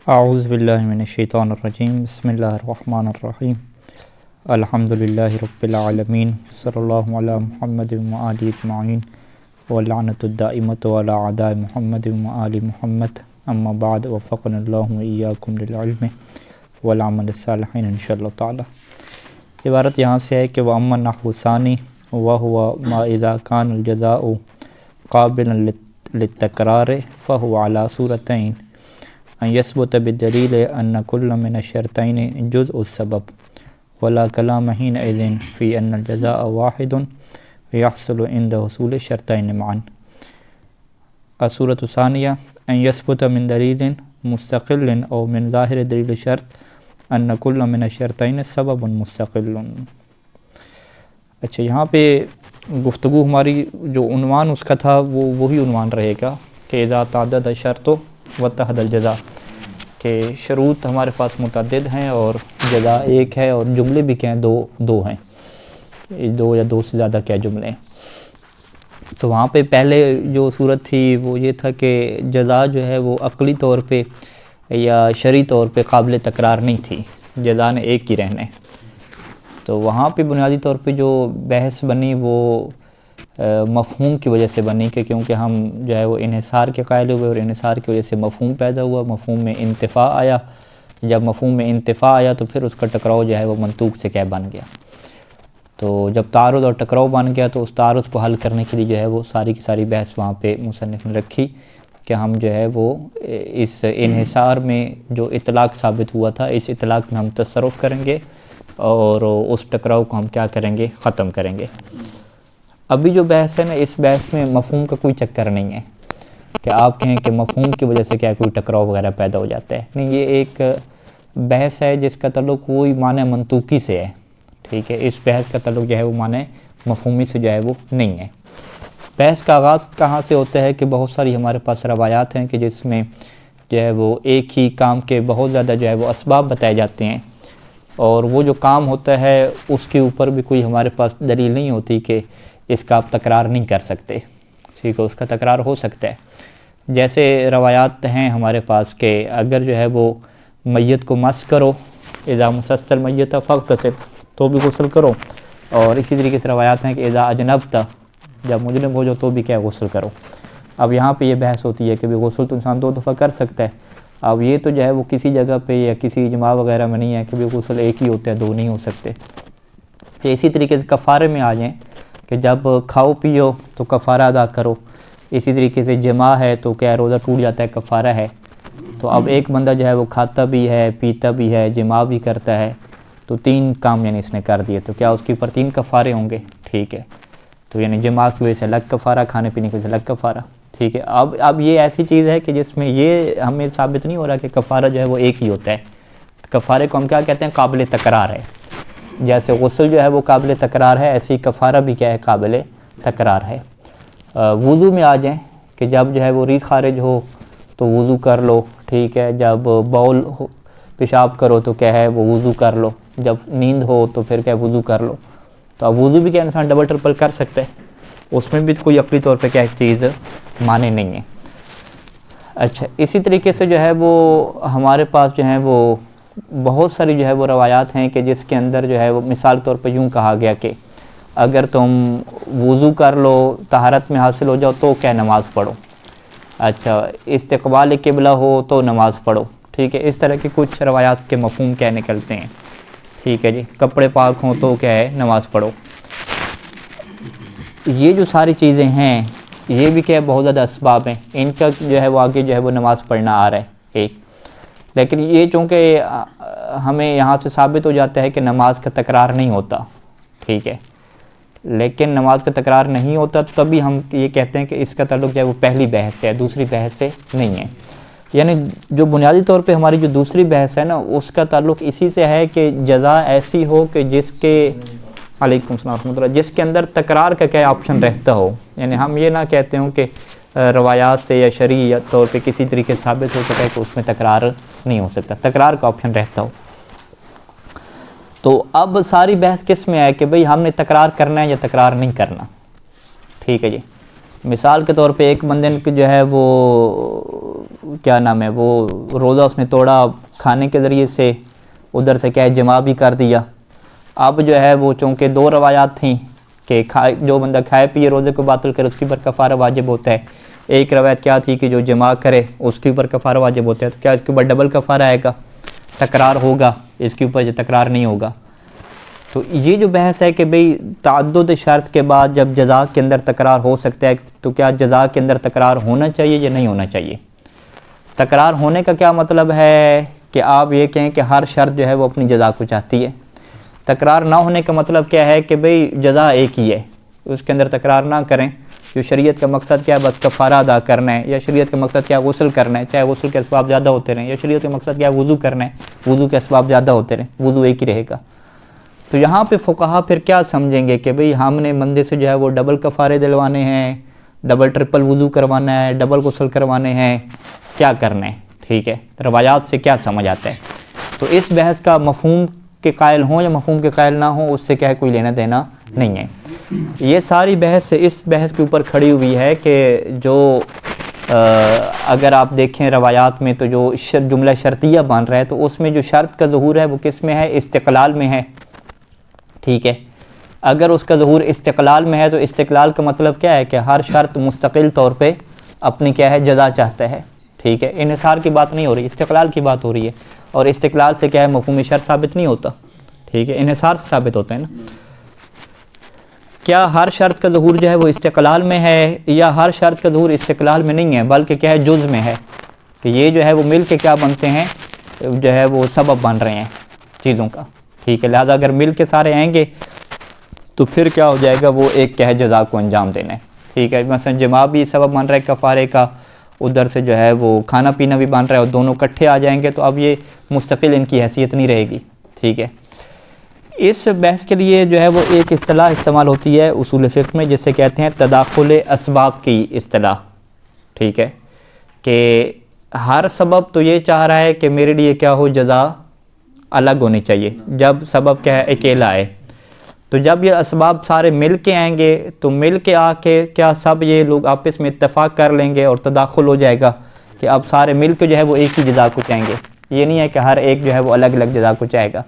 اعوذ باللہ من الشیطان الرجیم، بسم اللہ الرحمن الرحیم، الحمد للہ رب العالمین، صلی اللہ علی محمد وآلہ اجمعین، واللعنۃ الدائمۃ علی اعداء محمد وآل محمد، اما بعد، وفقنا اللہ وإیاکم للعلم والعمل الصالحین انشاءاللہ تعالی۔ عبارت یہاں سے ہے کہ وَأَمَّا النَّحْوُ الثَّانِي وَهُوَ مَا إِذَا كَانَ الْجَزَاءُ قَابِلًا لِلتَّكْرَارِ فَهُوَ عَلَى صُورَتَيْنِ أن يثبت بالدليل أن كل من الشرطين جزء السبب، ولا كلام حينئذ في أن الجزاء واحد يحصل عند حصول الشرطين معا۔ الصورة الثانية أن يثبت من دليل مستقل أو من ظاهر دليل الشرط أن كل من الشرطين سبب مستقل۔ اچھا، یہاں پہ گفتگو ہماری جو عنوان اس کا تھا وہ وہی عنوان رہے گا کہ اذا تعدد الشرط واتحد الجزاء، کہ شروط ہمارے پاس متعدد ہیں اور جزا ایک ہے، اور جملے بھی کیا ہیں، دو ہیں، دو یا دو سے زیادہ کیا جملے ہیں۔ تو وہاں پہ پہلے جو صورت تھی وہ یہ تھا کہ جزا جو ہے وہ عقلی طور پہ یا شرعی طور پہ قابل تکرار نہیں تھی، جزا نے ایک ہی رہنے۔ تو وہاں پہ بنیادی طور پہ جو بحث بنی وہ مفہوم کی وجہ سے بنی، کہ کیونکہ ہم جو ہے وہ انحصار کے قائل ہوئے، اور انحصار کی وجہ سے مفہوم پیدا ہوا، مفہوم میں انتفاع آیا۔ جب مفہوم میں انتفاع آیا تو پھر اس کا ٹکراؤ جو ہے وہ منطوق سے کیا بن گیا۔ تو جب تعارض اور ٹکراؤ بن گیا تو اس تعارض کو حل کرنے کے لیے جو ہے وہ ساری کی ساری بحث وہاں پہ مصنف نے رکھی کہ ہم جو ہے وہ اس انحصار میں جو اطلاق ثابت ہوا تھا، اس اطلاق میں ہم تصرف کریں گے اور اس ٹکراؤ کو ہم کیا کریں گے، ختم کریں گے۔ ابھی جو بحث ہے نا، اس بحث میں مفہوم کا کوئی چکر نہیں ہے کہ آپ کہیں کہ مفہوم کی وجہ سے کیا کوئی ٹکراؤ وغیرہ پیدا ہو جاتا ہے، نہیں، یہ ایک بحث ہے جس کا تعلق وہی معنی منطوقی سے ہے، ٹھیک ہے۔ اس بحث کا تعلق جو ہے وہ معنی مفہومی سے جو ہے وہ نہیں ہے۔ بحث کا آغاز کہاں سے ہوتا ہے کہ بہت ساری ہمارے پاس روایات ہیں کہ جس میں جو ہے وہ ایک ہی کام کے بہت زیادہ جو ہے وہ اسباب بتائے جاتے ہیں، اور وہ جو کام ہوتا ہے اس کے اوپر بھی کوئی ہمارے پاس دلیل نہیں ہوتی کہ اس کا آپ تکرار نہیں کر سکتے، ٹھیک ہے، اس کا تکرار ہو سکتا ہے۔ جیسے روایات ہیں ہمارے پاس کہ اگر جو ہے وہ میت کو مس کرو، اذا مسست المیت فاغتسل، تو بھی غسل کرو، اور اسی طریقے سے روایات ہیں کہ اذا اجنبت، جب مجرم ہو جاؤ تو بھی کیا غسل کرو۔ اب یہاں پہ یہ بحث ہوتی ہے کہ بھی غسل تو انسان 2 دفعہ کر سکتا ہے۔ اب یہ تو جو ہے وہ کسی جگہ پہ یا کسی اجماع وغیرہ میں نہیں ہے کہ بھی غسل ایک ہی ہوتا ہے، 2 نہیں ہو سکتے۔ اسی طریقے سے کفارے میں آ جائیں کہ جب کھاؤ پیو تو کفارہ ادا کرو، اسی طریقے سے جماع ہے تو کیا روزہ ٹوٹ جاتا ہے، کفارہ ہے۔ تو اب ایک بندہ جو ہے وہ کھاتا بھی ہے، پیتا بھی ہے، جماع بھی کرتا ہے، تو 3 کام یعنی اس نے کر دیے، تو کیا اس کے اوپر 3 کفارے ہوں گے، ٹھیک ہے۔ تو یعنی جماع کی وجہ سے الگ کفارہ، کھانے پینے کی وجہ سے الگ کفارہ، ٹھیک ہے۔ اب یہ ایسی چیز ہے کہ جس میں یہ ہمیں ثابت نہیں ہو رہا کہ کفارہ جو ہے وہ ایک ہی ہوتا ہے۔ کفارے کو ہم کیا کہتے ہیں، قابل تکرار ہے۔ جیسے غسل جو ہے وہ قابل تکرار ہے، ایسی کفارہ بھی کیا ہے، قابل تکرار ہے۔ وضو میں آ جائیں کہ جب جو ہے وہ ریح خارج ہو تو وضو کر لو، ٹھیک ہے، جب بول پیشاب کرو تو کیا ہے وہ وضو کر لو، جب نیند ہو تو پھر کیا وضو کر لو۔ تو اب وضو بھی کیا انسان ڈبل ٹرپل کر سکتا ہے، اس میں بھی کوئی عقلی طور پہ کیا چیز مانے نہیں ہے۔ اچھا، اسی طریقے سے جو ہے وہ ہمارے پاس جو ہے وہ بہت ساری جو ہے وہ روایات ہیں کہ جس کے اندر جو ہے وہ مثال طور پہ یوں کہا گیا کہ اگر تم وضو کر لو، طہارت میں حاصل ہو جاؤ تو کیا نماز پڑھو، اچھا، استقبال قبلہ ہو تو نماز پڑھو، ٹھیک ہے۔ اس طرح کی کچھ روایات کے مفہوم کیا نکلتے ہیں، ٹھیک ہے جی۔ کپڑے پاک ہوں تو کیا ہے، نماز پڑھو۔ یہ جو ساری چیزیں ہیں یہ بھی کیا بہت زیادہ اسباب ہیں، ان کا جو ہے وہ آگے جو ہے وہ نماز پڑھنا آ رہا ہے ایک، لیکن یہ چونکہ ہمیں یہاں سے ثابت ہو جاتا ہے کہ نماز کا تکرار نہیں ہوتا، ٹھیک ہے، لیکن نماز کا تکرار نہیں ہوتا تبھی ہم یہ کہتے ہیں کہ اس کا تعلق جو ہے وہ پہلی بحث سے ہے، دوسری بحث سے نہیں ہے۔ یعنی جو بنیادی طور پہ ہماری جو دوسری بحث ہے نا، اس کا تعلق اسی سے ہے کہ جزا ایسی ہو کہ جس کے علیکم السلام ورحمۃ اللہ، جس کے اندر تکرار کا کیا آپشن رہتا ہو۔ یعنی ہم یہ نہ کہتے ہوں کہ روایات سے یا شرعی طور پہ کسی طریقے سے ثابت ہو سکتا ہے کہ اس میں تکرار نہیں ہو سکتا، تکرار کا آپشن رہتا ہو۔ تو اب ساری بحث کس میں ہے کہ بھئی ہم نے تکرار کرنا ہے یا تکرار نہیں کرنا، ٹھیک ہے جی۔ مثال کے طور پہ ایک بندے نے جو ہے وہ کیا نام ہے وہ روزہ اس نے توڑا کھانے کے ذریعے سے، ادھر سے کیا ہے جماع بھی کر دیا۔ اب جو ہے وہ چونکہ دو روایات تھیں کہ جو بندہ کھائے پیے روزے کو باطل کرے اس کے اوپر کفارہ واجب ہوتا ہے، ایک روایت کیا تھی کہ جو جماع کرے اس کے اوپر کفارہ واجب ہوتا ہے، تو کیا اس کے اوپر ڈبل کفارہ آئے گا؟ تکرار ہوگا اس کے اوپر جو تکرار نہیں ہوگا؟ تو یہ جو بحث ہے کہ بھئی تعدد شرط کے بعد جب جزا کے اندر تکرار ہو سکتا ہے تو کیا جزا کے اندر تکرار ہونا چاہیے یا نہیں ہونا چاہیے؟ تکرار ہونے کا کیا مطلب ہے کہ آپ یہ کہیں کہ ہر شرط جو ہے وہ اپنی جزا کو چاہتی ہے۔ تکرار نہ ہونے کا مطلب کیا ہے کہ بھئی جزا ایک ہی ہے، اس کے اندر تکرار نہ کریں۔ جو شریعت کا مقصد کیا ہے بس کفارہ ادا کرنا ہے، یا شریعت کا مقصد کیا ہے غسل کرنا ہے، چاہے غسل کے اسباب زیادہ ہوتے رہیں، یا شریعت کا مقصد کیا ہے وضو کرنا ہے، وضو کے اسباب زیادہ ہوتے رہیں، وضو ایک ہی رہے گا۔ تو یہاں پہ فقہا پھر کیا سمجھیں گے کہ بھئی ہم نے بندے سے جو ہے وہ ڈبل کفارے دلوانے ہیں، ڈبل ٹرپل وضو کروانا ہے، ڈبل غسل کروانے ہیں، کیا کرنا ہے؟ ٹھیک ہے، روایات سے کیا سمجھ آتا ہے؟ تو اس بحث کا مفہوم کے قائل ہوں یا مفہوم کے قائل نہ ہوں اس سے کیا ہے کوئی لینا دینا نہیں ہے۔ یہ ساری بحث اس بحث کے اوپر کھڑی ہوئی ہے کہ جو اگر آپ دیکھیں روایات میں تو جو جملہ شرطیہ بن رہا ہے تو اس میں جو شرط کا ظہور ہے وہ کس میں ہے؟ استقلال میں ہے۔ ٹھیک ہے، اگر اس کا ظہور استقلال میں ہے تو استقلال کا مطلب کیا ہے کہ ہر شرط مستقل طور پہ اپنی کیا ہے جزا چاہتا ہے۔ ٹھیک ہے، انحصار کی بات نہیں ہو رہی، استقلال کی بات ہو رہی ہے، اور استقلال سے کیا ہے مفہوم شرط ثابت نہیں ہوتا۔ ٹھیک ہے، انحصار سے ثابت ہوتا ہے نا۔ کیا ہر شرط کا ظہور جو ہے وہ استقلال میں ہے، یا ہر شرط کا ظہور استقلال میں نہیں ہے بلکہ کیا ہے جز میں ہے، کہ یہ جو ہے وہ مل کے کیا بنتے ہیں جو ہے وہ سبب بن رہے ہیں چیزوں کا۔ ٹھیک ہے، لہذا اگر مل کے سارے آئیں گے تو پھر کیا ہو جائے گا، وہ ایک کیا ہے جزا کو انجام دینا ہے۔ ٹھیک ہے، مثلا جماع بھی سبب بن رہا ہے کفارے کا، ادھر سے جو ہے وہ کھانا پینا بھی بن رہا ہے، اور دونوں اکٹھے آ جائیں گے تو اب یہ مستقل ان کی حیثیت نہیں رہے گی۔ ٹھیک ہے، اس بحث کے لیے جو ہے وہ ایک اصطلاح استعمال ہوتی ہے اصول فقہ میں جسے کہتے ہیں تداخل اسباب کی اصطلاح۔ ٹھیک ہے، کہ ہر سبب تو یہ چاہ رہا ہے کہ میرے لیے کیا ہو جزا الگ ہونی چاہیے، جب سبب کیا ہے اکیلا ہے، تو جب یہ اسباب سارے مل کے آئیں گے تو مل کے آ کے کیا سب یہ لوگ آپس میں اتفاق کر لیں گے اور تداخل ہو جائے گا کہ اب سارے مل کے جو ہے وہ ایک ہی جزا کو چاہیں گے؟ یہ نہیں ہے کہ ہر ایک جو ہے وہ الگ الگ جزا کو چاہے گا۔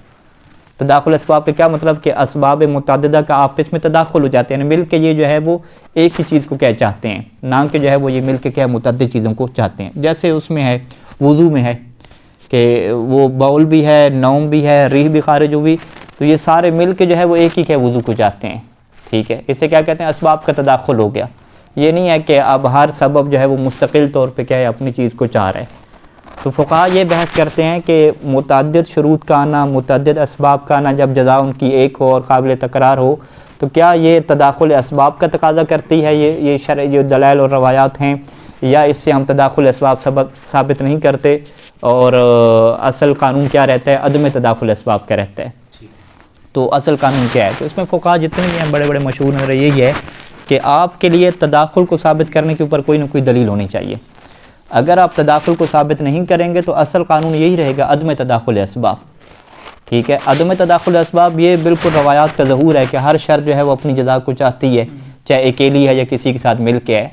تداخل اسباب کا کیا مطلب کہ اسباب متعددہ کا آپس میں تداخل ہو جاتے ہیں، یعنی مل کے یہ جو ہے وہ ایک ہی چیز کو کیا چاہتے ہیں، نہ کہ جو ہے وہ یہ مل کے کیا متعدد چیزوں کو چاہتے ہیں۔ جیسے اس میں ہے وضو میں ہے کہ وہ بول بھی ہے، نوم بھی ہے، ریح بھی خارج ہوئی، تو یہ سارے مل کے جو ہے وہ ایک ہی کیا وضو کو چاہتے ہیں۔ ٹھیک ہے، اسے کیا کہتے ہیں اسباب کا تداخل ہو گیا۔ یہ نہیں ہے کہ اب ہر سبب جو ہے وہ مستقل طور پہ کیا ہے اپنی چیز کو چاہ رہا ہے۔ تو فقہا یہ بحث کرتے ہیں کہ متعدد شروط کا آنا، متعدد اسباب کا آنا جب جزا ان کی ایک ہو اور قابل تکرار ہو، تو کیا یہ تداخل اسباب کا تقاضا کرتی ہے یہ دلائل اور روایات ہیں، یا اس سے ہم تداخل اسباب ثابت نہیں کرتے، اور اصل قانون کیا رہتا ہے؟ عدم تداخل اسباب کا رہتا ہے۔ تو اصل قانون کیا ہے؟ تو اس میں فقہا جتنے بھی ہیں بڑے بڑے مشہور نظر یہی ہے کہ آپ کے لیے تداخل کو ثابت کرنے کے اوپر کوئی نہ کوئی دلیل ہونی چاہیے۔ اگر آپ تداخل کو ثابت نہیں کریں گے تو اصل قانون یہی رہے گا عدم تداخل اسباب۔ ٹھیک ہے، عدم تداخل اسباب یہ بالکل روایات کا ظہور ہے کہ ہر شرط جو ہے وہ اپنی جزا کو چاہتی ہے، چاہے اکیلی ہے یا کسی کے ساتھ مل کے ہے۔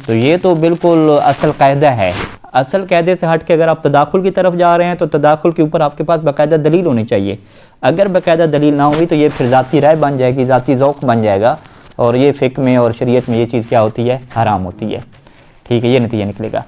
تو یہ تو بالکل اصل قاعدہ ہے۔ اصل قاعدے سے ہٹ کے اگر آپ تداخل کی طرف جا رہے ہیں تو تداخل کے اوپر آپ کے پاس باقاعدہ دلیل ہونی چاہیے۔ اگر باقاعدہ دلیل نہ ہوئی تو یہ پھر ذاتی رائے بن جائے گی، ذاتی ذوق بن جائے گا، اور یہ فقہ میں اور شریعت میں یہ چیز کیا ہوتی ہے؟ حرام ہوتی ہے۔ ٹھیک ہے، یہ نتیجہ نکلے گا۔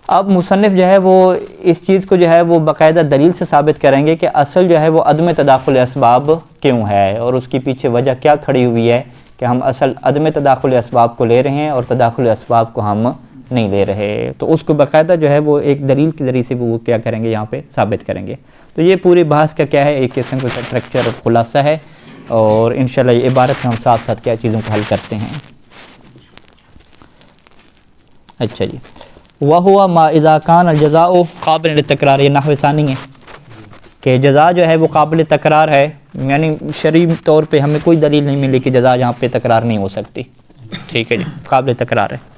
اب مصنف جو ہے وہ اس چیز کو جو ہے وہ باقاعدہ دلیل سے ثابت کریں گے کہ اصل جو ہے وہ عدم تداخل اسباب کیوں ہے، اور اس کے پیچھے وجہ کیا کھڑی ہوئی ہے کہ ہم اصل عدم تداخل اسباب کو لے رہے ہیں اور تداخل اسباب کو ہم نہیں لے رہے۔ تو اس کو باقاعدہ جو ہے وہ ایک دلیل کے ذریعے سے وہ کیا کریں گے یہاں پہ ثابت کریں گے۔ تو یہ پوری بحث کا کیا ہے ایک قسم کا اسٹرکچر اور خلاصہ ہے، اور انشاءاللہ یہ عبارت میں ہم ساتھ ساتھ کیا چیزوں کو حل کرتے ہیں۔ اچھا جی، وَهُوَ مَا إِذَا كَانَ الْجَزَاءُ قابل للتکرار، یہ نحو ثانی ہے کہ جزا جو ہے وہ قابل تکرار ہے، یعنی شرعی طور پہ ہمیں کوئی دلیل نہیں ملی کہ جزا یہاں پہ تکرار نہیں ہو سکتی۔ ٹھیک ہے جی، قابل تکرار ہے۔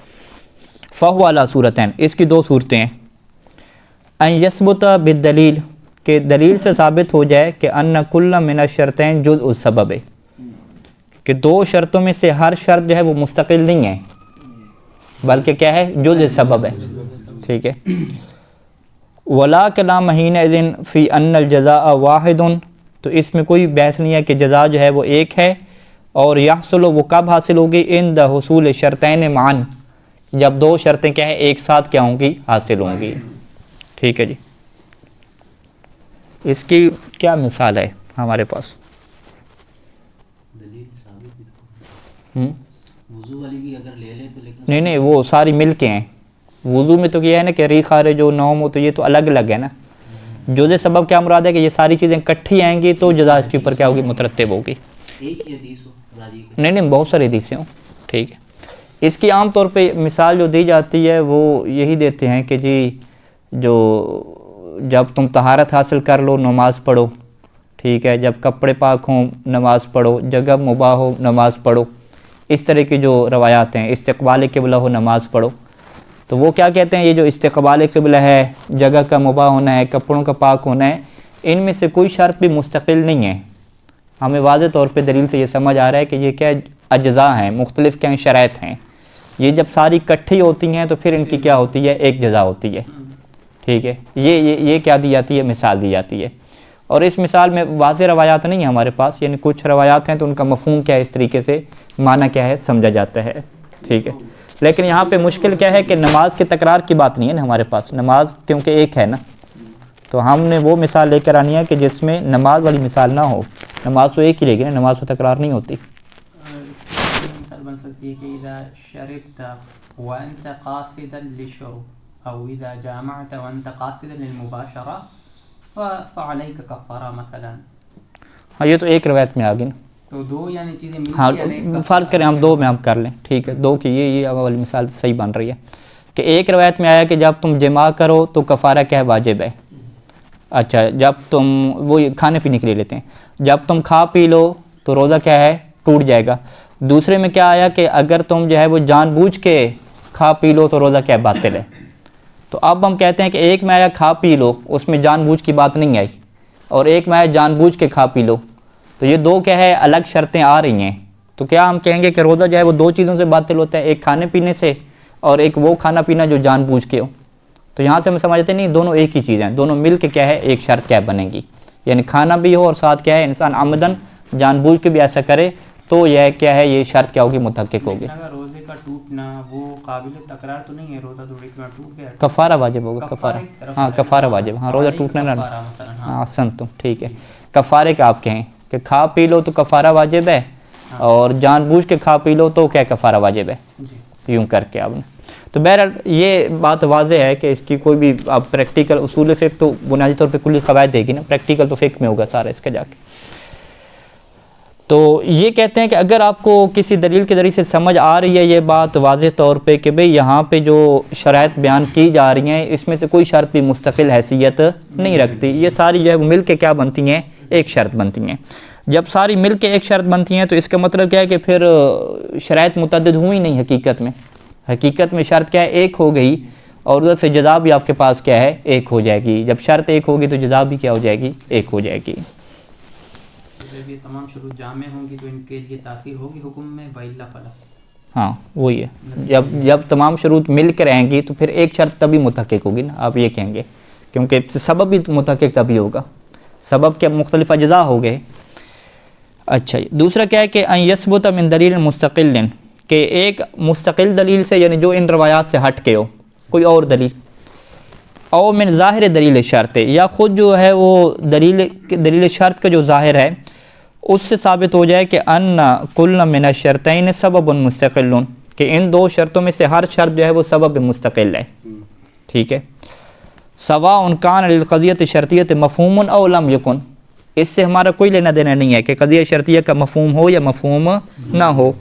فَهُوَ عَلَى صورتين، اس کی دو صورتیں ہیں۔ أَن يَثْبُتَ بِالدَّلِيل، کہ دلیل سے ثابت ہو جائے کہ أَنَّ كُلَّ مِنَ الشَّرْطَيْنِ جُزْءُ السَّبَبِ، کہ دو شرطوں میں سے ہر شرط جو ہے وہ مستقل نہیں ہے، بلکہ کیا ہے جزء سبب ہے، ٹھیک ہے. ولا کلام حینئذ فی ان الجزاء واحد، تو اس میں کوئی بحث نہیں ہے کہ جزا جو ہے وہ ایک ہے، اور یحصل وہ کب حاصل ہوگی عند حصول شرطین معا، جب دو شرطیں کیا ہے ایک ساتھ کیا ہوں گی حاصل ہوں گی. ٹھیک ہے جی. اس کی کیا مثال ہے ہمارے پاس؟ وضو والی بھی اگر لے لیں تو لیکن نہیں وہ ساری مل کے ہیں. وضو میں تو یہ ہے نا کہ ریح خارج ہو نوم ہو تو یہ تو الگ الگ ہے نا. جزء سبب کیا مراد ہے کہ یہ ساری چیزیں کٹھی آئیں گی تو جزا اس کے اوپر کیا ہوگی مترتب ہوگی. ایک ہی حدیث ہو نہیں بہت ساری حدیثیں ہوں. ٹھیک ہے. اس کی عام طور پہ مثال جو دی جاتی ہے وہ یہی دیتے ہیں کہ جی جو جب تم طہارت حاصل کر لو نماز پڑھو، ٹھیک ہے، جب کپڑے پاک ہوں نماز پڑھو، جگہ مباح ہو نماز پڑھو، اس طرح کی جو روایات ہیں، استقبال قبلہ ہو نماز پڑھو. تو وہ کیا کہتے ہیں یہ جو استقبال قبلہ ہے، جگہ کا مباح ہونا ہے، کپڑوں کا پاک ہونا ہے، ان میں سے کوئی شرط بھی مستقل نہیں ہے. ہمیں واضح طور پہ دلیل سے یہ سمجھ آ رہا ہے کہ یہ کیا اجزاء ہیں، مختلف کیا شرائط ہیں. یہ جب ساری اکٹھی ہوتی ہیں تو پھر ان کی کیا ہوتی ہے ایک جزا ہوتی ہے. ٹھیک ہے. یہ کیا دی جاتی ہے مثال دی جاتی ہے. اور اس مثال میں واضح روایات نہیں ہیں ہمارے پاس، یعنی کچھ روایات ہیں تو ان کا مفہوم کیا ہے اس طریقے سے معنی کیا ہے سمجھا جاتا ہے. ٹھیک ہے. لیکن یہاں پہ مشکل کیا ہے کہ نماز کی تکرار کی بات نہیں ہے نا ہمارے پاس، نماز کیونکہ ایک ہے نا، تو ہم نے وہ مثال لے کر آنی ہے کہ جس میں نماز والی مثال نہ ہو. نماز تو ایک ہی رہے گی نا، نماز تو تکرار نہیں ہوتی. مثال بن سکتی ہے کہ اذا شربت وانت قاصدا للشرب او اذا جامعت وانت قاصدا للمباشرة فعليك كفارة مثلا. ہاں یہ تو ایک روایت میں آ گئی نا. تو دو یعنی چیزیں مل ہاں کے فرض کریں ہم دو میں ہم کر لیں. ٹھیک ہے. دو کی یہ والی مثال صحیح بن رہی ہے کہ ایک روایت میں آیا کہ جب تم جماع کرو تو کفارہ کیا ہے واجب ہے. اچھا جب تم وہ کھانے پینے کے لیے لیتے ہیں، جب تم کھا پی لو تو روزہ کیا ہے ٹوٹ جائے گا. دوسرے میں کیا آیا کہ اگر تم جو ہے وہ جان بوجھ کے کھا پی لو تو روزہ کیا باطل ہے. تو اب ہم کہتے ہیں کہ ایک میں آیا کھا پی لو، اس میں جان بوجھ کی بات نہیں آئی، اور ایک میں آیا جان بوجھ کے کھا پی لو، تو یہ دو کیا ہے الگ شرطیں آ رہی ہیں. تو کیا ہم کہیں گے کہ روزہ جو ہے وہ دو چیزوں سے باطل ہوتا ہے، ایک کھانے پینے سے اور ایک وہ کھانا پینا جو جان بوجھ کے ہو. تو یہاں سے ہم سمجھتے نہیں دونوں ایک ہی چیز ہیں، دونوں مل کے کیا ہے ایک شرط کیا بنے گی. یعنی کھانا بھی ہو اور ساتھ کیا ہے انسان عمدن جان بوجھ کے بھی ایسا کرے تو یہ کیا ہے یہ شرط کیا ہوگی متحقق ہوگی. اگر روزے کا ٹوٹنا وہ قابل تکرار تو نہیں ہے، روزہ تو ایک بار ٹوٹ گیا کفارہ واجب ہوگا. کفارہ ہاں کفارہ واجب. ہاں روزہ ٹوٹنا نہ ہاں سن تم ٹھیک ہے. کفارے کا آپ کہیں کہ کھا پی لو تو کفارہ واجب ہے، اور جان بوجھ کے کھا پی لو تو کیا کفارہ واجب ہے. یوں کر کے آپ نے تو بہرحال یہ بات واضح ہے کہ اس کی کوئی بھی آپ پریکٹیکل اصول فقہ تو بنیادی طور پہ کلی قواعد دے گی نا، پریکٹیکل تو فقہ میں ہوگا سارا اس کا جا کے. تو یہ کہتے ہیں کہ اگر آپ کو کسی دلیل کے ذریعے سے سمجھ آ رہی ہے یہ بات واضح طور پہ کہ بھئی یہاں پہ جو شرائط بیان کی جا رہی ہیں اس میں سے کوئی شرط بھی مستقل حیثیت نہیں رکھتی، یہ ساری جو ہے وہ مل کے کیا بنتی ہیں ایک شرط بنتی ہیں. جب ساری مل کے ایک شرط بنتی ہیں تو اس کا مطلب کیا ہے کہ پھر شرائط متعدد ہوئی نہیں حقیقت میں شرط کیا ہے ایک ہو گئی، اور ادھر سے جزا بھی آپ کے پاس کیا ہے ایک ہو جائے گی. جب شرط ایک ہوگی تو جزا بھی کیا ہو جائے گی ایک ہو جائے گی. جب یہ تمام شروط جامع ہوں گی تو ان کے لیے تاثیر ہوگی حکم میں وَإِلَّا فَلَا. ہاں وہی ہے، جب تمام شروط مل کے رہیں گی تو پھر ایک شرط تبھی متحقق ہوگی نا، آپ یہ کہیں گے، کیونکہ سبب بھی متحقق تبھی ہوگا، سبب کے مختلف اجزاء ہو گئے. اچھا دوسرا کیا ہے کہ ان یثبت من دلیل مستقل، کہ ایک مستقل دلیل سے یعنی جو ان روایات سے ہٹ کے ہو کوئی اور دلیل، او من ظاہر دلیل شرط، یا خود جو ہے وہ دلیل شرط کا جو ظاہر ہے اس سے ثابت ہو جائے کہ ان کل من الشرطین سبب مستقل، کہ ان دو شرطوں میں سے ہر شرط جو ہے وہ سبب مستقل ہے. ٹھیک ہے. سواء کان للقضیۃ شرطیۃ مفہوم او لم یکن، اس سے ہمارا کوئی لینا دینا نہیں ہے کہ قضیہ شرطیہ کا مفہوم ہو یا مفہوم نہ ہو.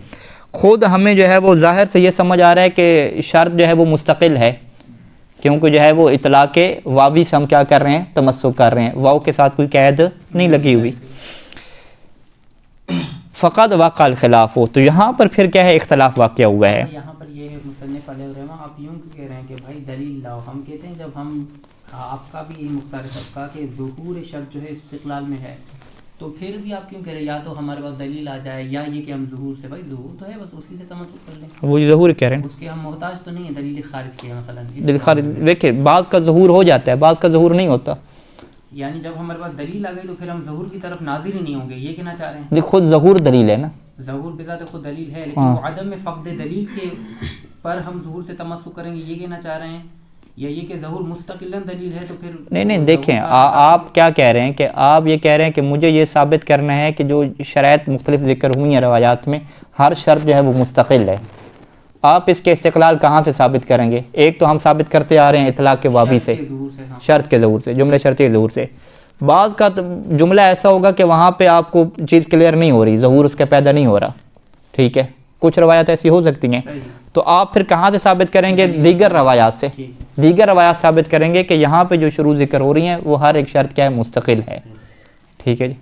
خود ہمیں جو ہے وہ ظاہر سے یہ سمجھ آ رہا ہے کہ شرط جو ہے وہ مستقل ہے، کیونکہ جو ہے وہ اطلاق واوی سے ہم کیا کر رہے ہیں تمسک کر رہے ہیں، واو کے ساتھ کوئی قید نہیں لگی ہوئی. فقط وقع الخلاف ہو، تو یہاں پر پھر کیا ہے اختلاف واقع ہوا ہے. یہاں پر یہ مصنف علیہ الرحمہ آپ یوں کہہ رہے ہیں کہ بھائی دلیل لاؤ. ہم کہتے ہیں جب ہم آپ کا بھی مختار سب کا کہ ظہور شرط جو ہے استقلال میں ہے، تو پھر بھی آپ کیوں کہہ رہے ہیں یا تو ہمارے پاس دلیل آ جائے یا یہ کہ ہم ظہور سے، بھائی ظہور تو ہے بس اسی سے تمسک کر لیں، وہ ظہور کہہ رہے ہیں، اس کے ہم محتاج تو نہیں ہیں دلیل خارج کے مثلا دل خارج. دیکھیں بعض کا ظہور ہو جاتا ہے، بعض کا ظہور نہیں ہوتا. یعنی جب ہمارے پاس دلیل آ گئی تو پھر ہم ظہور کی طرف ناظر ہی نہیں ہوں گے، یہ کہنا چاہ رہے ہیں؟ دیکھ خود ظہور دلیل ہے نا، ظہور بذات خود دلیل ہے، لیکن وہ عدم میں فقد دلیل کے پر ہم ظہور سے تمسک کریں گے، یہ کہنا چاہ رہے ہیں؟ یا یہ کہ ظہور مستقلاً دلیل ہے تو پھر نہیں دیکھیں آپ کیا کہہ رہے ہیں کہ آپ یہ کہہ رہے ہیں کہ مجھے یہ ثابت کرنا ہے کہ جو شرائط مختلف ذکر ہوئی ہیں روایات میں ہر شرط جو ہے وہ مستقل ہے. آپ اس کے استقلال کہاں سے ثابت کریں گے؟ ایک تو ہم ثابت کرتے آ رہے ہیں اطلاق کے وابی سے، شرط کے ظہور سے، جملہ شرطی کے ظہور سے. بعض کا جملہ ایسا ہوگا کہ وہاں پہ آپ کو چیز کلیئر نہیں ہو رہی، ظہور اس کا پیدا نہیں ہو رہا، ٹھیک ہے، کچھ روایات ایسی ہو سکتی ہیں. تو آپ پھر کہاں سے ثابت کریں گے؟ دیگر روایات سے، دیگر روایات ثابت کریں گے کہ یہاں پہ جو شروع ذکر ہو رہی ہیں وہ ہر ایک شرط کیا ہے؟ مستقل ہے. ٹھیک ہے جی.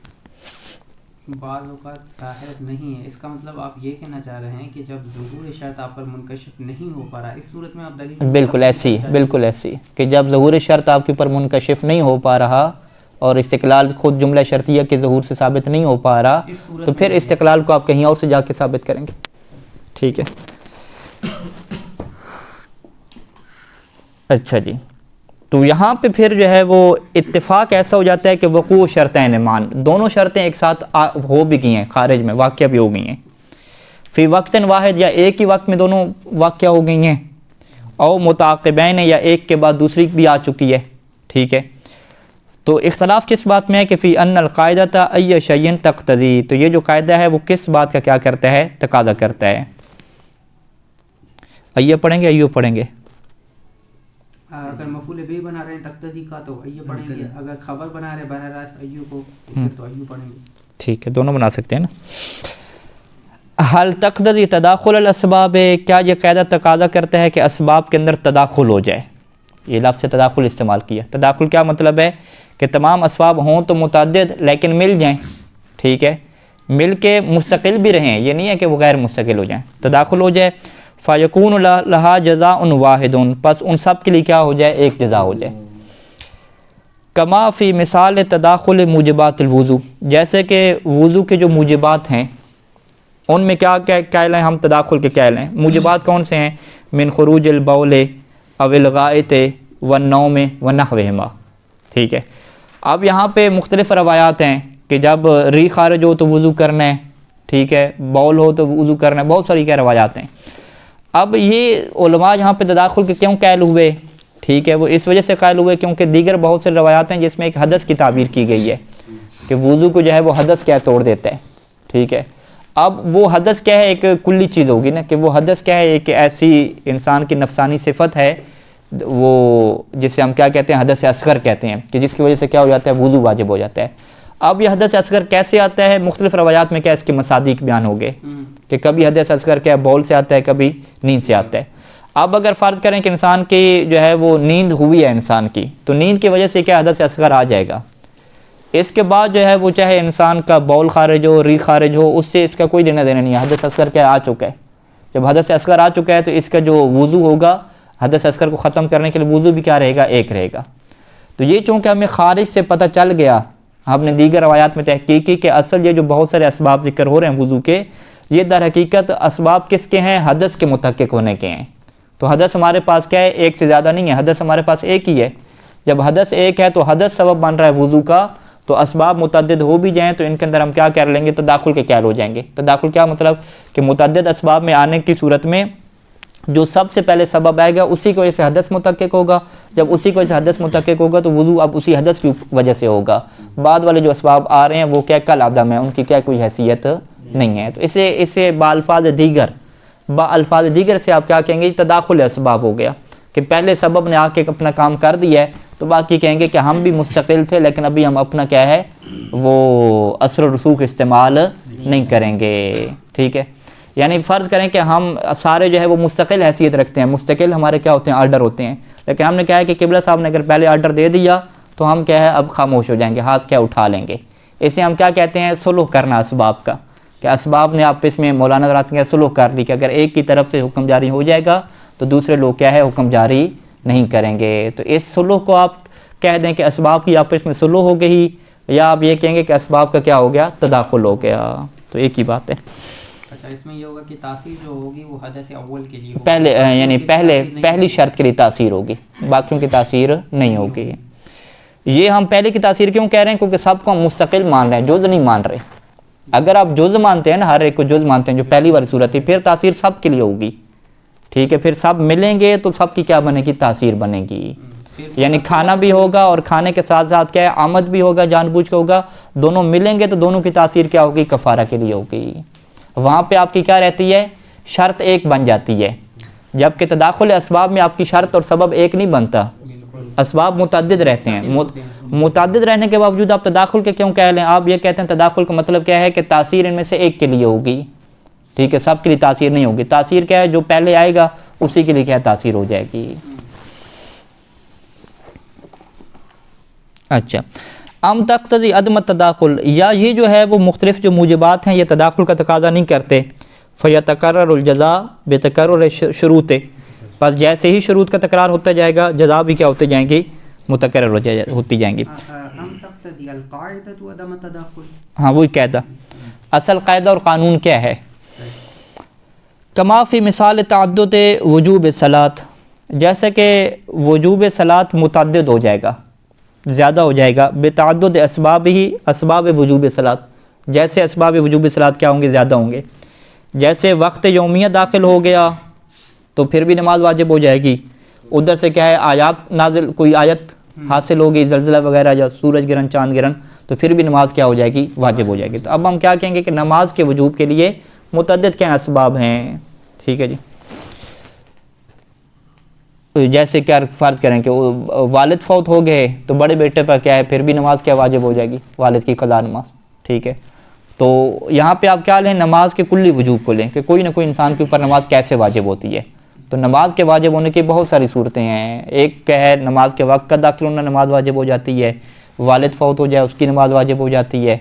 بعض اوقات ظاہر نہیں ہے، اس کا مطلب آپ یہ کہنا چاہ رہے ہیں کہ جب ظہور شرط آپ پر منکشف نہیں ہو پا رہا اس صورت میں آپ دلیل بالکل ایسی، بالکل ایسی کہ جب ظہور شرط آپ کے اوپر منکشف نہیں ہو پا رہا اور استقلال خود جملہ شرطیہ کے ظہور سے ثابت نہیں ہو پا رہا تو پھر استقلال کو آپ کہیں اور سے جا کے ثابت کریں گے. ٹھیک ہے. اچھا جی، تو یہاں پہ پھر جو ہے وہ اتفاق ایسا ہو جاتا ہے کہ وقوع شرطین مان، دونوں شرطیں ایک ساتھ ہو بھی گئی ہیں، خارج میں واقعہ بھی ہو گئی ہیں، فی وقت واحد یا ایک ہی وقت میں دونوں واقعہ ہو گئی ہیں، او متعاقبین یا ایک کے بعد دوسری بھی آ چکی ہے. ٹھیک ہے. تو اختلاف کس بات میں ہے کہ فی ان القاعدۃ ای شیء تقتضی، تو یہ جو قاعدہ ہے وہ کس بات کا کیا کرتا ہے؟ تقاضا کرتا ہے. ایہ پڑھیں گے ایو پڑھیں گے؟ اگر مفعول بھی بنا رہے ہیں تقتضی کا تو ایہ پڑھیں گے، اگر خبر بنا رہے ہیں براہ راست ایو کو پھر تو ایو پڑھیں گے. ٹھیک ہے، دونوں بنا سکتے ہیں نا. حل تقتضی تداخل الاسباب، کیا یہ قاعدہ تقاضا کرتا ہے کہ اسباب کے اندر تداخل ہو جائے؟ یہ لفظ تداخل استعمال کیا. تداخل کیا مطلب ہے؟ کہ تمام اسباب ہوں تو متعدد لیکن مل جائیں. ٹھیک ہے، مل کے مستقل بھی رہیں، یہ نہیں ہے کہ وہ غیر مستقل ہو جائیں، تداخل ہو جائے. فَيَكُونُ لَهَا جَزَاءٌ وَاحِدٌ، پس ان سب کے لیے کیا ہو جائے؟ ایک جزا ہو جائے. کما فی مثال تداخل موجبات الوضو، جیسے کہ وضو کے جو موجبات ہیں ان میں کیا کیا لیں ہم؟ تداخل کے کیا لیں؟ موجبات کون سے ہیں؟ من خروج البول او الغائط والنوم ونحوہما. ٹھیک ہے. اب یہاں پہ مختلف روایات ہیں کہ جب ری خارج ہو تو وضو کرنا ہے، ٹھیک ہے، بول ہو تو وضو کرنا ہے، بہت ساری کیا روایات ہیں. اب یہ علماء یہاں پہ تداخل کے کیوں قائل ہوئے؟ ٹھیک ہے، وہ اس وجہ سے قائل ہوئے کیونکہ دیگر بہت سے روایات ہیں جس میں ایک حدث کی تعبیر کی گئی ہے کہ وضو کو جو ہے وہ حدث کیا توڑ دیتا ہے. ٹھیک ہے. اب وہ حدث کیا ہے؟ ایک کلی چیز ہوگی نا، کہ وہ حدث کیا ہے؟ ایک ایسی انسان کی نفسانی صفت ہے وہ جسے ہم کیا کہتے ہیں؟ حدث اصغر کہتے ہیں، کہ جس کی وجہ سے کیا ہو جاتا ہے؟ وضو واجب ہو جاتا ہے. اب یہ حدث اصغر کیسے آتا ہے؟ مختلف روایات میں کیا اس کے مصادیق بیان ہو گئے کہ کبھی حدث اصغر کیا بول سے آتا ہے، کبھی نیند سے آتا ہے. اب اگر فرض کریں کہ انسان کی جو ہے وہ نیند ہوئی ہے انسان کی، تو نیند کی وجہ سے کیا حدث اصغر آ جائے گا. اس کے بعد جو ہے وہ چاہے انسان کا بول خارج ہو، ری خارج ہو، اس سے اس کا کوئی لینا دینا نہیں ہے. حدث اصغر کیا آ چکا ہے. جب حدث اصغر آ چکا ہے تو اس کا جو وضو ہوگا حدث اصغر کو ختم کرنے کے لیے وضو بھی کیا رہے گا؟ ایک رہے گا. تو یہ چونکہ ہمیں خارج سے پتہ چل گیا، ہم نے دیگر روایات میں تحقیق کی کہ اصل یہ جو بہت سارے اسباب ذکر ہو رہے ہیں وضو کے، یہ در حقیقت اسباب کس کے ہیں؟ حدث کے متحقق ہونے کے ہیں. تو حدث ہمارے پاس کیا ہے؟ ایک سے زیادہ نہیں ہے، حدث ہمارے پاس ایک ہی ہے. جب حدث ایک ہے تو حدث سبب بن رہا ہے وضو کا، تو اسباب متعدد ہو بھی جائیں تو ان کے اندر ہم کیا کر لیں گے؟ تداخل کے قائل ہو جائیں گے. تداخل کیا مطلب؟ کہ متعدد اسباب میں آنے کی صورت میں جو سب سے پہلے سبب آئے گا اسی کی وجہ سے حدث متحقق ہوگا. جب اسی کی وجہ سے حدث متحقق ہوگا تو وضو اب اسی حدث کی وجہ سے ہوگا. بعد والے جو اسباب آ رہے ہیں وہ کیا کل عدم ہے، ان کی کیا کوئی حیثیت نہیں ہے. تو اسے بالفاظ دیگر سے آپ کیا کہیں گے؟ تداخل اسباب ہو گیا کہ پہلے سبب نے آ کے اپنا کام کر دیا ہے تو باقی کہیں گے کہ ہم بھی مستقل تھے لیکن ابھی ہم اپنا کیا ہے وہ اثر و رسوخ استعمال نہیں کریں گے. ٹھیک ہے. یعنی فرض کریں کہ ہم سارے جو ہے وہ مستقل حیثیت رکھتے ہیں، مستقل ہمارے کیا ہوتے ہیں؟ آرڈر ہوتے ہیں. لیکن ہم نے کیا ہے کہ قبلہ صاحب نے اگر پہلے آرڈر دے دیا تو ہم کیا ہے اب خاموش ہو جائیں گے، ہاتھ کیا اٹھا لیں گے. اسے ہم کیا کہتے ہیں؟ سلوح کرنا اسباب کا، کہ اسباب نے آپس میں مولانا حضرات نے سلوح کر لی کہ اگر ایک کی طرف سے حکم جاری ہو جائے گا تو دوسرے لوگ کیا ہے حکم جاری نہیں کریں گے. تو اس سلوح کو آپ کہہ دیں کہ اسباب کی آپس میں سلوح ہو گئی، یا آپ یہ کہیں گے کہ اسباب کا کیا ہو گیا؟ تداخل ہو گیا. تو ایک ہی بات ہے. اچھا اس میں یہ ہوگا کہ تاثیر جو ہوگی وہ حدث اول کے لیے ہوگی، پہلے یعنی پہلی شرط کے لیے تاثیر ہوگی، باقیوں کی تاثیر نہیں ہوگی. یہ ہم پہلے کی تاثیر کیوں کہہ رہے ہیں؟ کیونکہ سب کو ہم مستقل مان رہے ہیں، جز نہیں مان رہے. اگر آپ جز مانتے ہیں نا، ہر ایک کو جز مانتے ہیں جو پہلی والی صورت ہے، پھر تاثیر سب کے لیے ہوگی. ٹھیک ہے، پھر سب ملیں گے تو سب کی کیا بنے گی؟ تاثیر بنے گی. یعنی کھانا بھی ہوگا اور کھانے کے ساتھ ساتھ کیا ہے؟ آمد بھی ہوگا، جان بوجھ کے ہوگا. دونوں ملیں گے تو دونوں کی تاثیر کیا ہوگی؟ کفارہ کے لیے ہوگی. وہاں پہ آپ کی کیا رہتی ہے؟ شرط ایک بن جاتی ہے. جبکہ تداخل اسباب میں آپ کی شرط اور سبب ایک نہیں بنتا، اسباب متعدد رہتے ہیں. متعدد رہنے کے باوجود آپ تداخل کے کیوں کہہ لیں؟ آپ یہ کہتے ہیں تداخل کا مطلب کیا ہے کہ تاثیر ان میں سے ایک کے لیے ہوگی. ٹھیک ہے، سب کے لیے تاثیر نہیں ہوگی. تاثیر کیا ہے؟ جو پہلے آئے گا اسی کے لیے کیا تاثیر ہو جائے گی. اچھا، ام تقتضی عدم التداخل، یا یہ جو ہے وہ مختلف جو موجبات ہیں یہ تداخل کا تقاضا نہیں کرتے. فیتکرر الجزاء بتکرر شروط، بس جیسے ہی شروط کا تکرار ہوتا جائے گا جزا بھی کیا ہوتے جائیں گی؟ متکرر ہوتی جائیں گی. ام تقتضی القاعدۃ عدم التداخل، ہاں وہی قاعدہ، اصل قاعدہ اور قانون کیا ہے؟ کما فی مثال تعدد وجوب صلاۃ، جیسے کہ وجوب صلاۃ متعدد ہو جائے گا، زیادہ ہو جائے گا. بتعدد اسباب ہی اسباب وجوب صلاۃ، جیسے اسباب وجوب صلاۃ کیا ہوں گے؟ زیادہ ہوں گے. جیسے وقت یومیہ داخل ہو گیا تو پھر بھی نماز واجب ہو جائے گی. ادھر سے کیا ہے؟ آیات نازل، کوئی آیت حاصل ہوگی، زلزلہ وغیرہ یا سورج گرہن چاند گرہن، تو پھر بھی نماز کیا ہو جائے گی؟ واجب ہو جائے گی. تو اب ہم کیا کہیں گے کہ نماز کے وجوب کے لیے متعدد کیا اسباب ہیں. ٹھیک ہے جی. جیسے کیا فرض کریں کہ والد فوت ہو گئے تو بڑے بیٹے پر کیا ہے؟ پھر بھی نماز کیا واجب ہو جائے گی؟ والد کی قضا نماز. ٹھیک ہے، تو یہاں پہ آپ کیا لیں؟ نماز کے کلی وجوب کو لیں کہ کوئی نہ کوئی انسان کے اوپر نماز کیسے واجب ہوتی ہے. تو نماز کے واجب ہونے کی بہت ساری صورتیں ہیں. ایک کیا ہے؟ نماز کے وقت کا داخل ہونا نماز واجب ہو جاتی ہے. والد فوت ہو جائے اس کی نماز واجب ہو جاتی ہے.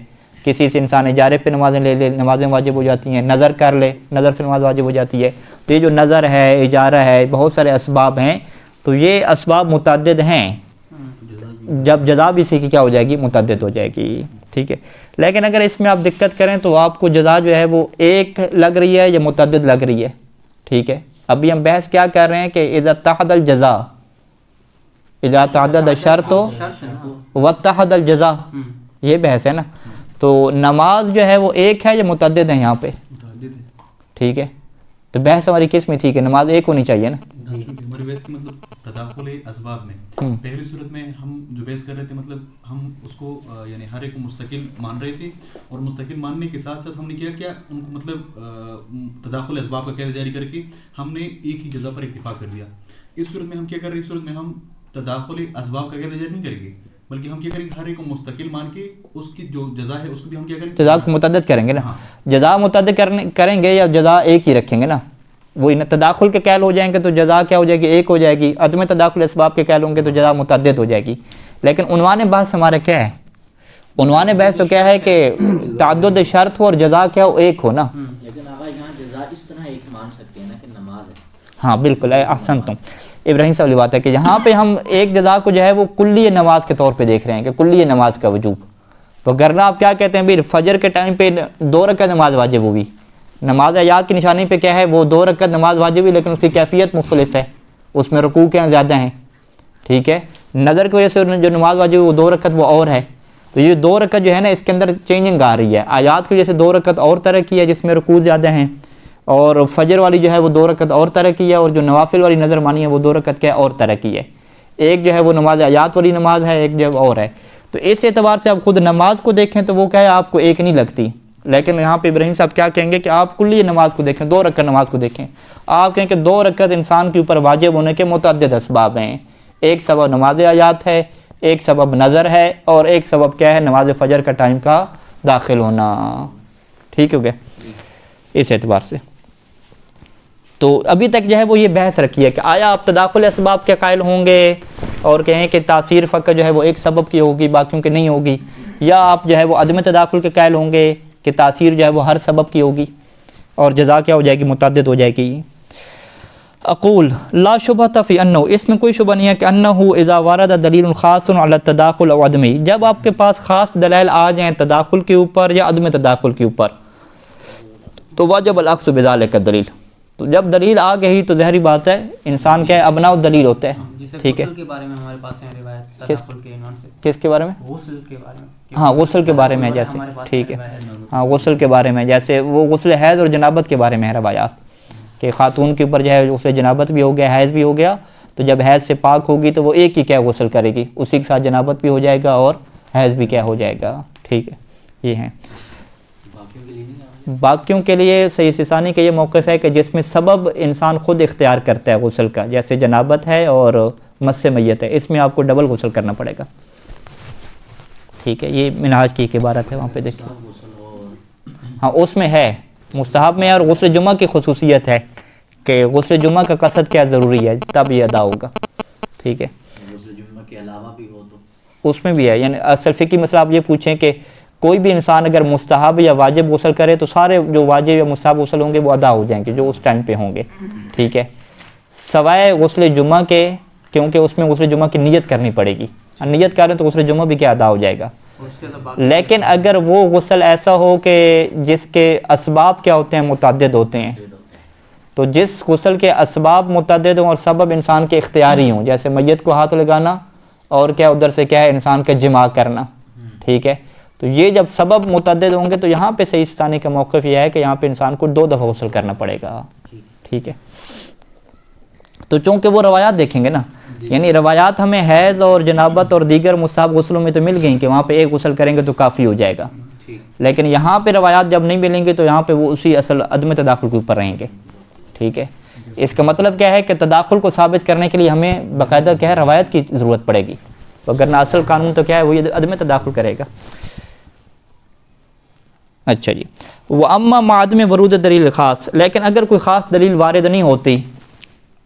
کسی سے انسان اجارے پہ نمازیں لے لے، نمازیں واجب ہو جاتی ہیں. نظر کر لے، نظر سے نماز واجب ہو جاتی ہے. تو یہ جو نظر ہے، اجارہ ہے، بہت سارے اسباب ہیں. تو یہ اسباب متعدد ہیں، جب جزا بھی اسی کی کیا ہو جائے گی؟ متعدد ہو جائے گی. ٹھیک ہے، لیکن اگر اس میں آپ دقت کریں تو آپ کو جزا جو ہے وہ ایک لگ رہی ہے یا متعدد لگ رہی ہے. ٹھیک ہے، ابھی ہم بحث کیا کر رہے ہیں کہ اذا اتحد الجزا، اذا تعدد الشرط واتحد الجزا، یہ بحث ہے نا. تو نماز جو ہے وہ ایک ہے یا متعدد ہے یہاں پہ؟ ٹھیک ہے، تو بحث ہماری کس میں تھی کہ نماز ایک ہونی چاہیے نا. ہماری بحث کی مطلب تداخل اسباب میں پہلی صورت میں ہم جو بحث کر رہے تھے، مطلب ہم اس کو یعنی ہر ایک کو مستقل مان رہے تھے، اور مستقل ماننے کے ساتھ ساتھ ہم نے کیا ان کو مطلب تداخل اسباب کا قاعدہ جاری کر کے ہم نے ایک ہی جزا پر اتفاق کر دیا. اس صورت میں ہم کیا کر رہے ہیں؟ اس صورت میں ہم تداخل اسباب کا قاعدہ جاری نہیں کریں گے، بلکہ ہم کیا کریں گے؟ ہر ایک کو مستقل مان کے اس کی جو جزا ہے اس کو بھی ہم کیا کریں گے؟ جزا کو متعدد کریں گے نا. جزا متعدد کریں گے یا جزا ایک ہی رکھیں گے نا. وہی نا، تداخل کے قائل ہو جائیں گے تو جزا کیا ہو جائے گی؟ ایک ہو جائے گی. عدم تداخل اسباب کے قائل ہوں گے تو جزا متعدد ہو جائے گی. لیکن عنوان بحث ہمارا کیا ہے؟ عنوان بحث تو کیا ہے کہ تعدد شرط ہو اور جزا کیا ہو؟ ایک ہو نا. لیکن آقا یہاں جزا اس طرح ایک مان سکتے ہیں نا کہ نماز ہے. ہاں بالکل، احسن تم ابراہیم صاحب بات ہے کہ یہاں پہ ہم ایک جزا کو جو ہے وہ کلی نماز کے طور پہ دیکھ رہے ہیں کہ کلی نماز کا وجوب. تو ورنہ آپ کیا کہتے ہیں بھائی فجر کے ٹائم پہ 2 رکعت نماز واجب ہوگی. نماز عیاد کی نشانی پہ کیا ہے؟ وہ 2 رکعت نماز واجب ہوئی، لیکن اس کی کیفیت مختلف ہے، اس میں رکوع کیا زیادہ ہیں. ٹھیک ہے، نظر کی وجہ سے جو نماز واجب ہوئی وہ 2 رکعت وہ اور ہے. تو یہ 2 رکعت جو ہے نا اس کے اندر چینجنگ آ رہی ہے. عیاد کی وجہ سے 2 رکعت اور طرح کی ہے جس میں رکوع زیادہ ہیں، اور فجر والی جو ہے وہ 2 رکعت اور طرح کی ہے، اور جو نوافل والی نظر مانی ہے وہ 2 رکعت کیا اور طرح کی ہے. ایک جو ہے وہ نماز عیاد والی نماز ہے، ایک جو اور ہے. تو اس اعتبار سے آپ خود نماز کو دیکھیں تو وہ کیا ہے؟ آپ کو ایک نہیں لگتی. لیکن یہاں پہ ابراہیم صاحب کیا کہیں گے کہ آپ کلی نماز کو دیکھیں، 2 رکعت نماز کو دیکھیں. آپ کہیں کہ 2 رکعت انسان کے اوپر واجب ہونے کے متعدد اسباب ہیں. ایک سبب نماز عیاد ہے، ایک سبب نظر ہے، اور ایک سبب کیا ہے؟ نماز فجر کا ٹائم کا داخل ہونا. ٹھیک ہو گیا اس اعتبار سے. تو ابھی تک جو ہے وہ یہ بحث رکھی ہے کہ آیا آپ تداخل اسباب کے قائل ہوں گے اور کہیں کہ تاثیر فقط جو ہے وہ ایک سبب کی ہوگی باقیوں کی نہیں ہوگی، یا آپ جو ہے وہ عدم تداخل کے قائل ہوں گے کہ تاثیر جو ہے وہ ہر سبب کی ہوگی اور جزا کیا ہو جائے گی؟ متعدد ہو جائے گی. اقول لا شبہ فی انہ، اس میں کوئی شبہ نہیں ہے کہ انہ اذا ورد دلیل خاص علی التداخل او عدمی، جب آپ کے پاس خاص دلائل آ جائیں تداخل کے اوپر یا عدم تداخل کے اوپر تو واجب الاخذ بذالک الدلیل، تو جب دلیل آ گئی تو ظاہری بات ہے انسان کیا ہے ابناء الدلیل ہوتا ہے. ٹھیک ہے، غسل کے بارے میں ہمارے پاس ہے روایت تداخل کے عنوان سے. کس کے بارے میں؟ غسل کے بارے میں. ہاں غسل کے بارے میں جیسے، ٹھیک ہے ہاں غسل کے بارے میں جیسے وہ غسل حیض اور جنابت کے بارے میں ہے روایات کہ خاتون کے اوپر جو ہے غسل جنابت بھی ہو گیا حیض بھی ہو گیا، تو جب حیض سے پاک ہوگی تو وہ ایک ہی کیا غسل کرے گی، اسی کے ساتھ جنابت بھی ہو جائے گا اور حیض بھی کیا ہو جائے گا. ٹھیک ہے، یہ ہیں. باقیوں کے لیے صحیح استثانی کا یہ موقف ہے کہ جس میں سبب انسان خود اختیار کرتا ہے غسل کا، جیسے جنابت ہے اور مس میت ہے، اس میں آپ کو ڈبل غسل کرنا پڑے گا. ٹھیک ہے، یہ منہاج کی ایک عبارت ہے، وہاں پہ دیکھیں. ہاں اس میں ہے مستحب میں، اور غسل جمعہ کی خصوصیت ہے کہ غسل جمعہ کا قصد کیا ضروری ہے تب یہ ادا ہوگا. ٹھیک ہے، غسل جمعہ کے علاوہ بھی ہو تو اس میں بھی ہے. یعنی اصل فقہی مسئلہ آپ یہ پوچھیں کہ کوئی بھی انسان اگر مستحب یا واجب غسل کرے تو سارے جو واجب یا مستحب غسل ہوں گے وہ ادا ہو جائیں گے جو اس ٹائم پہ ہوں گے. ٹھیک ہے، سوائے غسل جمعہ کے، کیونکہ اس میں غسل جمعہ کی نیت کرنی پڑے گی، نیت کریں تو غسل جمعہ بھی کیا ادا ہو جائے گا. لیکن اگر وہ غسل ایسا ہو کہ جس کے اسباب کیا ہوتے ہیں متعدد ہوتے ہیں، تو جس غسل کے اسباب متعدد ہوں اور سبب انسان کے اختیاری ہوں، جیسے میت کو ہاتھ لگانا اور کیا ادھر سے کیا ہے انسان کا جماع کرنا. ٹھیک ہے، تو یہ جب سبب متعدد ہوں گے تو یہاں پہ صحیح ثانی کا موقف یہ ہے کہ یہاں پہ انسان کو 2 دفعہ غسل کرنا پڑے گا. ٹھیک ہے، تو چونکہ وہ روایات دیکھیں گے نا، یعنی روایات ہمیں حیض اور جنابت اور دیگر مستحب غسلوں میں تو مل گئیں کہ وہاں پہ ایک غسل کریں گے تو کافی ہو جائے گا، لیکن یہاں پہ روایات جب نہیں ملیں گے تو یہاں پہ وہ اسی اصل عدم تداخل کے اوپر رہیں گے. ٹھیک ہے، اس کا مطلب کیا ہے کہ تداخل کو ثابت کرنے کے لیے ہمیں باقاعدہ کیا ہے روایت کی ضرورت پڑے گی، وگرنہ اصل قانون تو کیا ہے وہ عدم تداخل کرے گا. اچھا جی، وہ اما معدم ورود دلیل خاص، لیکن اگر کوئی خاص دلیل وارد نہیں ہوتی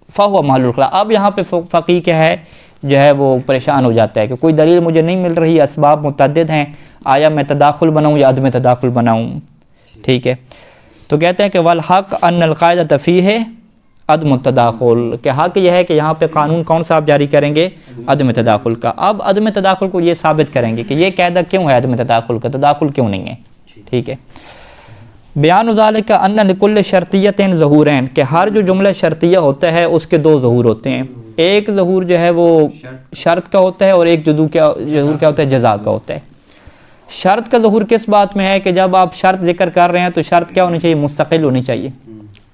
فہو محل الخلاف. اب یہاں پہ فقیہ کیا ہے جو ہے وہ پریشان ہو جاتا ہے کہ کوئی دلیل مجھے نہیں مل رہی، اسباب متعدد ہیں، آیا میں تداخل بناؤں یا عدم تداخل بناؤں. ٹھیک ہے، تو کہتے ہیں کہ والحق ان القاعدۃ فیہ عدم التداخل، کہ حق یہ ہے کہ یہاں پہ قانون کون سا آپ جاری کریں گے، عدم تداخل کا. اب عدم تداخل کو یہ ثابت کریں گے کہ یہ قاعدہ کیوں ہے عدم تداخل کا، تداخل کیوں نہیں ہے. ٹھیک ہے، بیان ذالک ان لکل شرطیۃ ظہورین، کہ ہر جو جملہ شرطیہ ہوتا ہے اس کے 2 ظہور ہوتے ہیں. ایک ظہور جو ہے وہ شرط کا ہوتا ہے اور ایک ظہور کیا ہوتا ہے، جزا کا ہوتا ہے. شرط کا ظہور کس بات میں ہے کہ جب آپ شرط ذکر کر رہے ہیں تو شرط کیا ہونی چاہیے، مستقل ہونی چاہیے.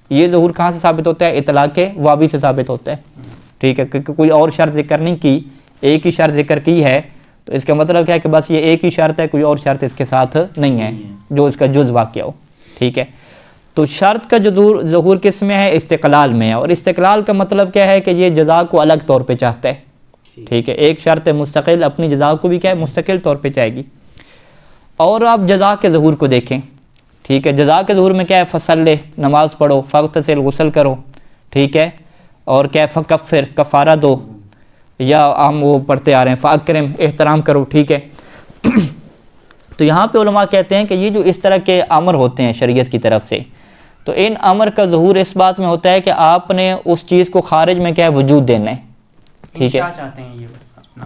یہ ظہور کہاں سے ثابت ہوتا ہے، اطلاق واوی سے ثابت ہوتا ہے. ٹھیک ہے، کیونکہ کوئی اور شرط ذکر نہیں کی، ایک ہی شرط ذکر کی ہے، تو اس کا مطلب کیا ہے کہ بس یہ ایک ہی شرط ہے، کوئی اور شرط اس کے ساتھ نہیں ہے جو اس کا جز واقع ہو. ٹھیک ہے، تو شرط کا جو ظہور کس میں ہے، استقلال میں ہے، اور استقلال کا مطلب کیا ہے کہ یہ جزا کو الگ طور پہ چاہتا ہے. ٹھیک ہے، ایک شرط مستقل اپنی جزا کو بھی کیا ہے مستقل طور پہ چاہے گی. اور آپ جزا کے ظہور کو دیکھیں. ٹھیک ہے، جزا کے ظہور میں کیا ہے، فصلِ نماز پڑھو، فاغتسل غسل کرو. ٹھیک ہے، اور کیا ہے، فکفر کفارہ دو، یا ہم وہ پڑھتے آ رہے ہیں فاکرم احترام کرو. ٹھیک ہے، تو یہاں پہ علماء کہتے ہیں کہ یہ جو اس طرح کے امر ہوتے ہیں شریعت کی طرف سے، تو ان امر کا ظہور اس بات میں ہوتا ہے کہ آپ نے اس چیز کو خارج میں کیا ہے وجود دینا ہے. ٹھیک ہے، چاہتے ہیں یہ بس اپنا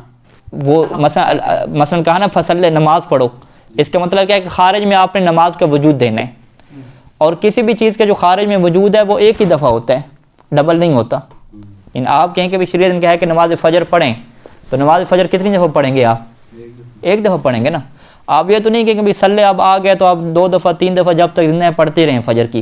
وہ مثلا کہا نا فصل نماز پڑھو، اس کا مطلب کیا ہے کہ خارج میں آپ نے نماز کا وجود دینا ہے. اور کسی بھی چیز کا جو خارج میں وجود ہے وہ ایک ہی دفعہ ہوتا ہے، ڈبل نہیں ہوتا. آپ کہیں کہ بھی شریعت نے کہا ہے کہ نماز فجر پڑھیں، تو نماز فجر کتنی دفعہ پڑھیں گے آپ، ایک دفعہ پڑھیں گے نا. آپ یہ تو نہیں کہ بھی صلی اب آ گئے تو آپ 2 دفعہ 3 دفعہ جب تک زندہ پڑھتے رہیں فجر کی.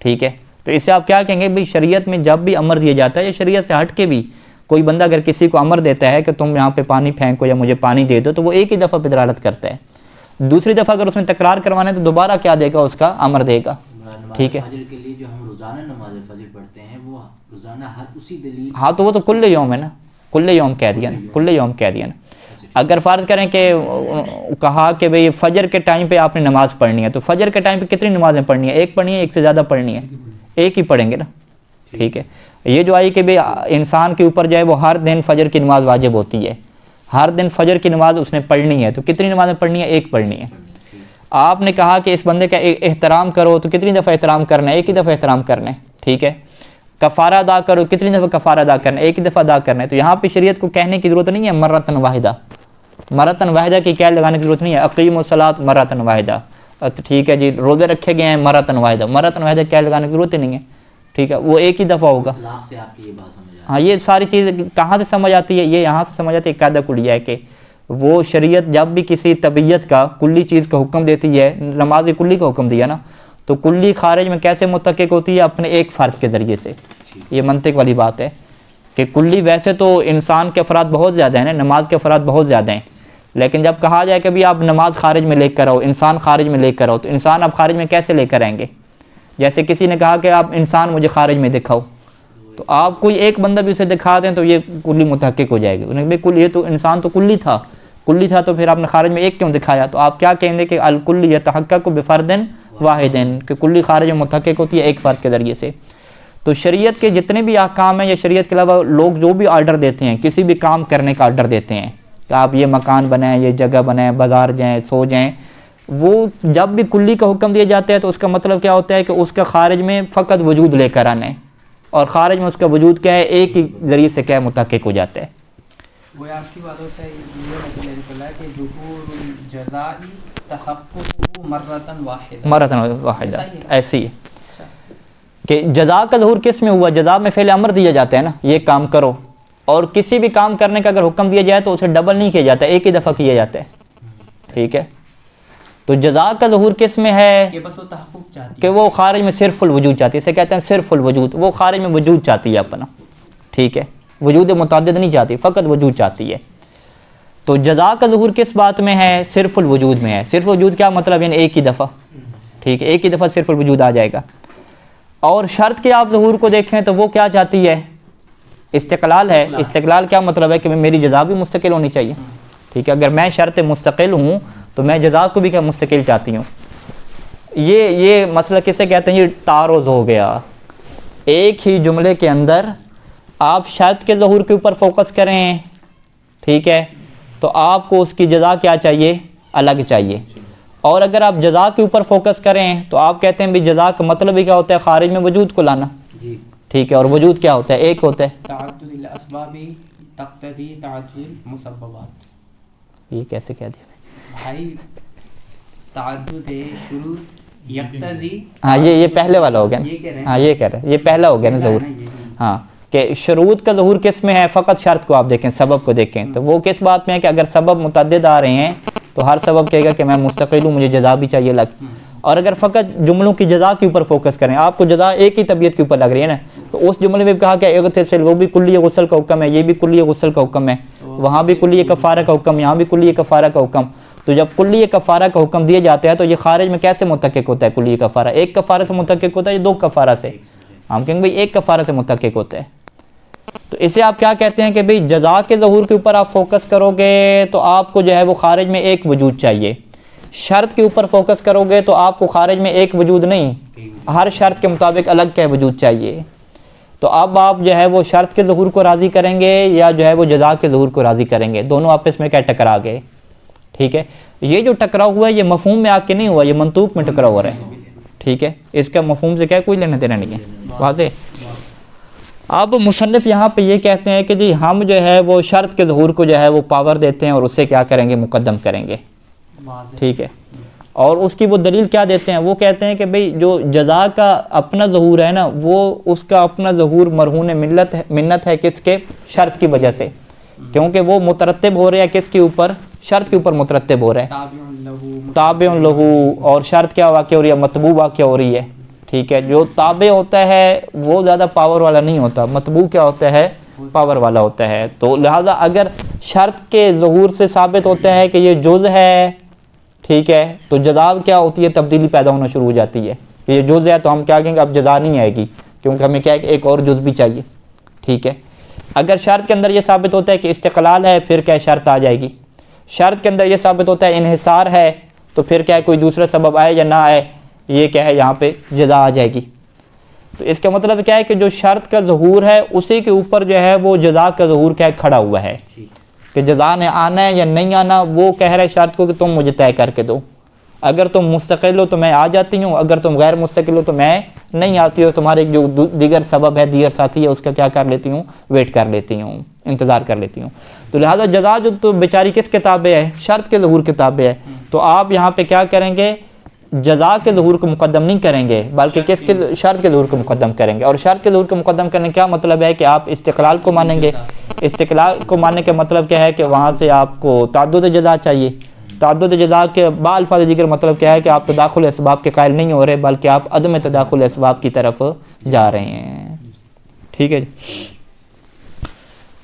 ٹھیک ہے، تو اس سے آپ کیا کہیں گے، بھی شریعت میں جب بھی امر دیا جاتا ہے یا شریعت سے ہٹ کے بھی کوئی بندہ اگر کسی کو امر دیتا ہے کہ تم یہاں پہ پانی پھینکو یا مجھے پانی دے دو، تو وہ ایک ہی دفعہ پہ دلالت کرتا ہے. دوسری دفعہ اگر اس نے تکرار کروانا ہے تو دوبارہ کیا دے گا، اس کا امر دے گا. ٹھیک ہے، فجر کے لیے جو ہم روزانہ نماز فجر پڑھتے ہیں وہ روزانہ ہر اسی دلیل، ہاں تو وہ تو کل یوم ہے نا، کل یوم کہہ دیا نا، کل یوم کہہ دیا نا. اگر فرض کریں کہ کہا کہ بھئی فجر کے ٹائم پہ آپ نے نماز پڑھنی ہے، تو فجر کے ٹائم پہ کتنی نمازیں پڑھنی ہے، ایک پڑھنی ہے، ایک سے زیادہ پڑھنی ہے، ایک ہی پڑھیں گے نا. ٹھیک ہے، یہ جو آئی کہ بھئی انسان کے اوپر جو ہے وہ ہر دن فجر کی نماز واجب ہوتی ہے، ہر دن فجر کی نماز اس نے پڑھنی ہے، تو کتنی نمازیں پڑھنی ہے، ایک پڑھنی ہے. آپ نے کہا کہ اس بندے کا احترام کرو، تو کتنی دفعہ احترام کرنا ہے، ایک ہی دفعہ احترام کرنا ہے. ٹھیک ہے، کفارہ ادا کرو، کتنی دفعہ کفارہ ادا کرنا ہے؟ ایک ہی دفعہ ادا کرنا ہے. تو یہاں پہ شریعت کو کہنے کی ضرورت نہیں ہے مرتن واحدہ، مرتن واحدہ کی قید لگانے کی ضرورت نہیں ہے. اقیم الصلاۃ مرتن واحدہ، ٹھیک ہے جی، روزے رکھے گئے ہیں مرتن واحدہ، مرتن واحدہ قید لگانے کی ضرورت ہی نہیں ہے. ٹھیک ہے، وہ ایک ہی دفعہ ہوگا. اطلاق سے آپ کی یہ بات سمجھ ہاں، یہ ساری چیزیں کہاں سے سمجھ آتی ہے؟ یہ یہاں سے سمجھ آتی ہے قاعدہ کلیہ ہے کہ وہ شریعت جب بھی کسی طبیعت کا کلی چیز کا حکم دیتی ہے، نماز کلی کا حکم دیا نا، تو کلی خارج میں کیسے متحقق ہوتی ہے؟ اپنے ایک فرد کے ذریعے سے. یہ منطق والی بات ہے کہ کلی ویسے تو انسان کے افراد بہت زیادہ ہیں نا، نماز کے افراد بہت زیادہ ہیں، لیکن جب کہا جائے کہ بھی آپ نماز خارج میں لے کر آؤ، انسان خارج میں لے کر آؤ، تو انسان آپ خارج میں کیسے لے کر آئیں گے؟ جیسے کسی نے کہا کہ آپ انسان مجھے خارج میں دکھاؤ، تو آپ کوئی ایک بندہ بھی اسے دکھا دیں تو یہ کلی متحقق ہو جائے گی. انہیں کہا یہ تو انسان تو کلی تھا تو پھر آپ نے خارج میں ایک کیوں دکھایا؟ تو آپ کیا کہیں گے کہ الکل یتحقق بفرد واحد، کہ کلی خارج میں متحقق ہوتی ہے ایک فرد کے ذریعے سے. تو شریعت کے جتنے بھی احکام ہیں یا شریعت کے علاوہ لوگ جو بھی آرڈر دیتے ہیں، کسی بھی کام کرنے کا آرڈر دیتے ہیں کہ آپ یہ مکان بنائیں، یہ جگہ بنائیں، بازار جائیں، سو جائیں، وہ جب بھی کلی کا حکم دیا جاتا ہے تو اس کا مطلب کیا ہوتا ہے کہ اس کا خارج میں فقط وجود لے کر آنا ہے، اور خارج میں اس کا وجود کیا ہے؟ ایک ہی ذریعے سے کیا متحقق ہو جاتا ہے. وہ آپ کی باتوں سے یہ نکلا کہ ظہور الجزائی تحقق مرتن واحدہ، ایسی ہے کہ جزا کا ظہور کس میں ہوا؟ جزا میں فعل امر دیا جاتا ہے نا، یہ کام کرو، اور کسی بھی کام کرنے کا اگر حکم دیا جائے تو اسے ڈبل نہیں کیا جاتا، ایک ہی دفعہ کیا جاتا ہے. ٹھیک ہے، تو جزا کا ظہور کس میں ہے؟ کہ بس وہ تحقق چاہتی ہے، کہ وہ خارج میں صرف الوجود چاہتی ہے، اسے کہتے ہیں صرف الوجود، وہ خارج میں وجود چاہتی ہے اپنا. ٹھیک ہے، وجود متعدد نہیں چاہتی، فقط وجود چاہتی ہے. تو جزا کا ظہور کس بات میں ہے؟ صرف الوجود میں ہے. صرف الوجود کیا مطلب؟ یعنی ایک ہی دفعہ. ٹھیک ہے، ایک ہی دفعہ صرف الوجود آ جائے گا. اور شرط کے آپ ظہور کو دیکھیں تو وہ کیا چاہتی ہے؟ استقلال ہے. استقلال کیا مطلب ہے؟ کہ میری جزا بھی مستقل ہونی چاہیے. ٹھیک ہے، اگر میں شرط مستقل ہوں تو میں جزا کو بھی کیا مستقل چاہتی ہوں. یہ مسئلہ کسے کہتے ہیں؟ یہ تعارض ہو گیا. ایک ہی جملے کے اندر آپ شرط کے ظہور کے اوپر فوکس کریں، ٹھیک ہے، تو آپ کو اس کی جزا کیا چاہیے؟ الگ چاہیے. اور اگر آپ جزا کے اوپر فوکس کریں تو آپ کہتے ہیں بھی جزا کا مطلب ہی کیا ہوتا ہے؟ خارج میں وجود کو لانا. ٹھیک ہے، اور وجود کیا ہوتا ہے؟ ایک ہوتا ہے. تعدد الاسباب تقتضی تعدد المسببات. یہ کیسے کہہ دیا بھائی؟ تعدد شروط یقتضی، ہاں یہ پہلے والا ہو گیا نا. ہاں یہ کہہ رہے ہیں، یہ پہلا ہو گیا نا ظہور. ہاں، کہ شروط کا ظہور کس میں ہے؟ فقط شرط کو آپ دیکھیں، سبب کو دیکھیں. تو وہ کس بات میں ہے؟ کہ اگر سبب متعدد آ رہے ہیں تو ہر سبب کہے گا کہ میں مستقل ہوں، مجھے جزا بھی چاہیے الگ. اور اگر فقط جملوں کی جزا کے اوپر فوکس کریں، آپ کو جزا ایک ہی طبیعت کے اوپر لگ رہی ہے نا، تو اس جملے میں بھی کہا کہ اغتسل، وہ بھی کلی غسل کا حکم ہے، یہ بھی کلی غسل کا حکم ہے، وہاں بھی کلی کفارہ کا حکم، یہاں بھی کلی کفارہ کا حکم. تو جب کلی کفارہ کا حکم دیا جاتا ہے تو یہ خارج میں کیسے متحقق ہوتا ہے؟ کلی کفارہ ایک کفارہ سے متحقق ہوتا ہے یا دو کفارہ سے؟ ہم کہیں گے بھائی ایک کفارہ سے متحقق ہوتا ہے. تو اسے آپ کیا کہتے ہیں کہ بھئی جزا کے ظہور کے اوپر آپ فوکس کرو گے تو آپ کو جو ہے وہ خارج میں ایک وجود چاہیے. شرط کے اوپر فوکس کرو گے تو آپ کو خارج میں ایک وجود نہیں، ہر شرط کے مطابق الگ کیا وجود چاہیے. تو اب آپ جو ہے وہ شرط کے ظہور کو راضی کریں گے یا جو ہے وہ جزا کے ظہور کو راضی کریں گے؟ دونوں آپس میں کیا ٹکرا گئے. ٹھیک ہے، یہ جو ٹکراؤ ہوا ہے یہ مفہوم میں آ کے نہیں ہوا، یہ منطوق میں ٹکراؤ ہو رہا ہے. ٹھیک ہے، اس کا مفہوم سے کیا کوئی لینا دینا نہیں ہے. واضح. اب مصنف یہاں پہ یہ کہتے ہیں کہ جی ہم جو ہے وہ شرط کے ظہور کو جو ہے وہ پاور دیتے ہیں اور اسے کیا کریں گے؟ مقدم کریں گے. ٹھیک ہے، اور اس کی وہ دلیل کیا دیتے ہیں؟ وہ کہتے ہیں کہ بھئی جو جزا کا اپنا ظہور ہے نا، وہ اس کا اپنا ظہور مرہون منت ہے کس کے؟ شرط کی وجہ سے، کیونکہ وہ مترتب ہو رہا ہے کس کے اوپر؟ شرط کے اوپر مترتب ہو رہا ہے. تابع لہو، اور شرط کیا واقع ہو رہی ہے؟ مطبوع واقع ہو رہی ہے. ٹھیک ہے، جو تابع ہوتا ہے وہ زیادہ پاور والا نہیں ہوتا، مطبوع کیا ہوتا ہے؟ پاور والا ہوتا ہے. تو لہٰذا اگر شرط کے ظہور سے ثابت ہوتا ہے کہ یہ جز ہے، ٹھیک ہے، تو جزا کیا ہوتی ہے؟ تبدیلی پیدا ہونا شروع ہو جاتی ہے کہ یہ جز ہے تو ہم کیا کہیں گے؟ اب جزا نہیں آئے گی، کیونکہ ہمیں کیا ہے کہ ایک اور جز بھی چاہیے. ٹھیک ہے، اگر شرط کے اندر یہ ثابت ہوتا ہے کہ استقلال ہے پھر کیا شرط آ جائے گی. شرط کے اندر یہ ثابت ہوتا ہے انحصار ہے تو پھر کیا ہے کوئی دوسرا سبب آئے یا نہ آئے، یہ کیا ہے یہاں پہ جزا آ جائے گی. تو اس کا مطلب کیا ہے کہ جو شرط کا ظہور ہے اسی کے اوپر جو ہے وہ جزا کا ظہور کیا ہے؟ کھڑا ہوا ہے کہ جزا نے آنا ہے یا نہیں آنا، وہ کہہ رہے شرط کو کہ تم مجھے طے کر کے دو. اگر تم مستقل ہو تو میں آ جاتی ہوں، اگر تم غیر مستقل ہو تو میں نہیں آتی ہوں، تمہارے جو دیگر سبب ہے، دیگر ساتھی ہے، اس کا کیا کر لیتی ہوں، ویٹ کر لیتی ہوں، انتظار کر لیتی ہوں۔ تو لہٰذا جزا جو تو بیچاری کس کتابیں ہے؟ شرط کے ظہور کتابیں ہے۔ تو آپ یہاں پہ کیا کریں گے؟ جزا کے ظہور کو مقدم نہیں کریں گے، بلکہ کس کے؟ شرط کے ظہور کو مقدم کریں گے۔ اور شرط کے ظہور کو مقدم کرنے کا کیا مطلب ہے کہ آپ استقلال کو مانیں گے۔ استقلال کو ماننے کا مطلب کیا ہے کہ وہاں سے آپ کو تعدد جزا چاہیے۔ تعدد جزا کے بالفاظ دیگر مطلب کیا ہے کہ آپ تداخل اسباب کے قائل نہیں ہو رہے، بلکہ آپ عدم تداخل اسباب کی طرف جا رہے ہیں۔ ٹھیک ہے جی۔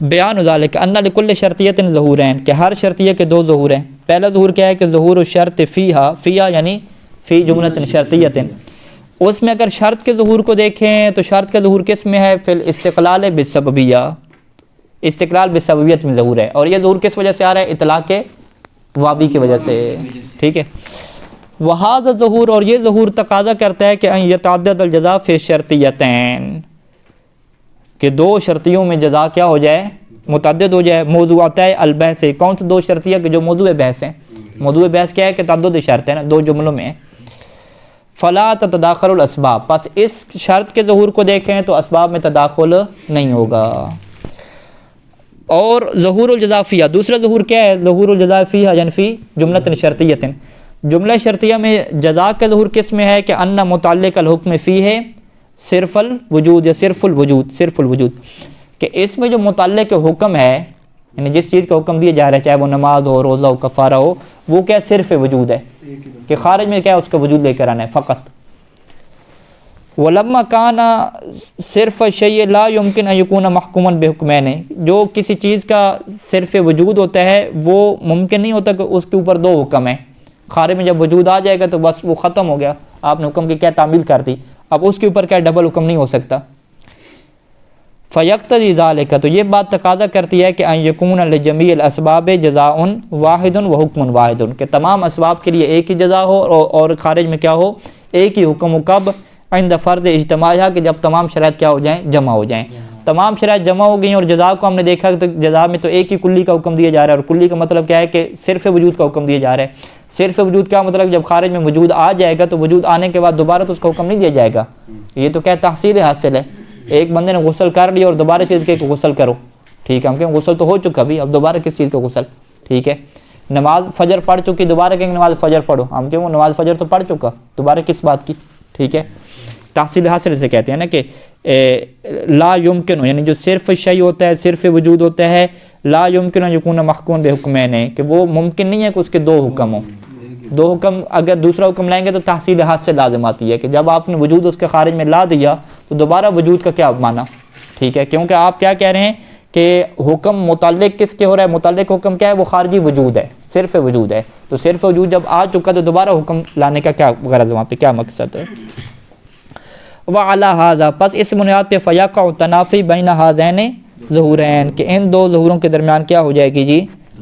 بیان ذالک ان لکل شرطیۃ ظہورین، کہ ہر شرطیہ کے دو ظہور ہیں۔ پہلا ظہور کیا ہے کہ ظہور الشرط فیہا، فیہا یعنی فی جملۃ شرطیۃ، اس میں اگر شرط کے ظہور کو دیکھیں تو شرط کا ظہور کس میں ہے؟ فی الاستقلال بالسببیہ، استقلال بالسببیت میں ظہور ہے۔ اور یہ ظہور کس وجہ سے آ رہا ہے؟ اطلاق واوی کی وجہ سے۔ ٹھیک ہے۔ وہذا ظہور، اور یہ ظہور تقاضا کرتا ہے کہ ان یتعدد الجزا فی الشرطیتین، کہ دو شرطیوں میں جزا کیا ہو جائے؟ متعدد ہو جائے۔ موضوعات البحث، کون سے دو شرطیہ کہ جو موضوع بحث ہیں؟ موضوع بحث کیا ہے کہ تعدد شرط ہے نا، دو جملوں میں۔ فلا تتداخل الاسباب، پس اس شرط کے ظہور کو دیکھیں تو اسباب میں تداخل نہیں ہوگا۔ اور ظہور الجزا فیہا، دوسرا ظہور کیا ہے؟ ظہور الجزا فیہا یعنی فی جملۃ شرطیۃ، جملہ شرطیہ میں جزا کا ظہور کس میں ہے کہ ان متعلق الحکم فیہ صرف الوجود یا صرف الوجود، صرف الوجود، کہ اس میں جو متعلق حکم ہے، یعنی جس چیز کا حکم دیا جا رہا ہے، چاہے وہ نماز ہو، روزہ ہو، کفارہ ہو، وہ کیا صرف وجود ہے، کہ خارج میں کیا اس کا وجود لے کر آنا ہے فقط۔ وَلَمَّا كَانَ صرف الشَّيْءِ لَا يُمْكِنْ أَن يَكُونَ مَحْكُومًا بِحُكْمَيْنِ، جو کسی چیز کا صرف وجود ہوتا ہے وہ ممکن نہیں ہوتا کہ اس کے اوپر دو حکم ہیں۔ خارج میں جب وجود آ جائے گا تو بس وہ ختم ہو گیا، آپ نے حکم کی کیا تعمیل کر دی، اب اس کے اوپر کیا ڈبل حکم نہیں ہو سکتا۔ فَيَقْتَضِي ذَلِكَ، تو یہ بات تقاضا کرتی ہے کہ ان یکون لجمیع الاسباب جزاء واحد وحکم واحد، کہ تمام اسباب کے لیے ایک ہی جزا ہو اور خارج میں کیا ہو؟ ایک ہی حکم ہو۔ کب؟ عند فرض اجتماعها، کہ جب تمام شرائط کیا ہو جائیں؟ جمع ہو جائیں۔ تمام شرائط جمع ہو گئیں اور جزا کو ہم نے دیکھا کہ جزا میں تو ایک ہی کلی کا حکم دیا جا رہا ہے، اور کلی کا مطلب کیا ہے کہ صرف وجود کا حکم دیا جا رہا ہے۔ صرف وجود کا مطلب جب خارج میں وجود آ جائے گا تو وجود آنے کے بعد دوبارہ تو اس کا حکم نہیں دیا جائے گا۔ یہ تو کیا تحصیل حاصل ہے، ایک بندے نے غسل کر لیا اور دوبارہ چیز کہ غسل کرو، ٹھیک ہے، ہم کہیں غسل تو ہو چکا بھی، اب دوبارہ کس چیز کا غسل؟ ٹھیک ہے۔ نماز فجر پڑھ چکی، دوبارہ کہیں نماز فجر پڑھو، ہم کہیں وہ نماز فجر تو پڑھ چکا، دوبارہ کس بات کی؟ ٹھیک ہے۔ تحصیل حاصل سے کہتے ہیں نا کہ لا یمکن، یعنی جو صرف شیء ہوتا ہے، صرف وجود ہوتا ہے، لا یمکن ان یکون محکوم بحکمین، کہ وہ ممکن نہیں ہے کہ اس کے دو حکم ہوں۔ دو حکم اگر دوسرا حکم لائیں گے تو تحصیل حاصل لازم آتی ہے کہ جب آپ نے وجود اس کے خارج میں لا دیا تو دوبارہ وجود کا کیا معنی؟ ٹھیک ہے، کیونکہ آپ کیا کہہ رہے ہیں کہ حکم متعلق کس کے ہو رہا ہے؟ متعلق حکم کیا ہے؟ وہ خارجی وجود ہے، صرف وجود ہے۔ تو صرف وجود جب آ چکا تو دوبارہ حکم لانے کا کیا غرض، وہاں پہ کیا مقصد ہے؟ وَعَلَى هَذَا، پس اس بنیاد پہ فَيَقَعُ تَنَافِي بَيْنَ هَذَيْنِ ظُهُورَيْن، کہ ان دو ظہوروں کے درمیان کیا ہو جائے گی جی؟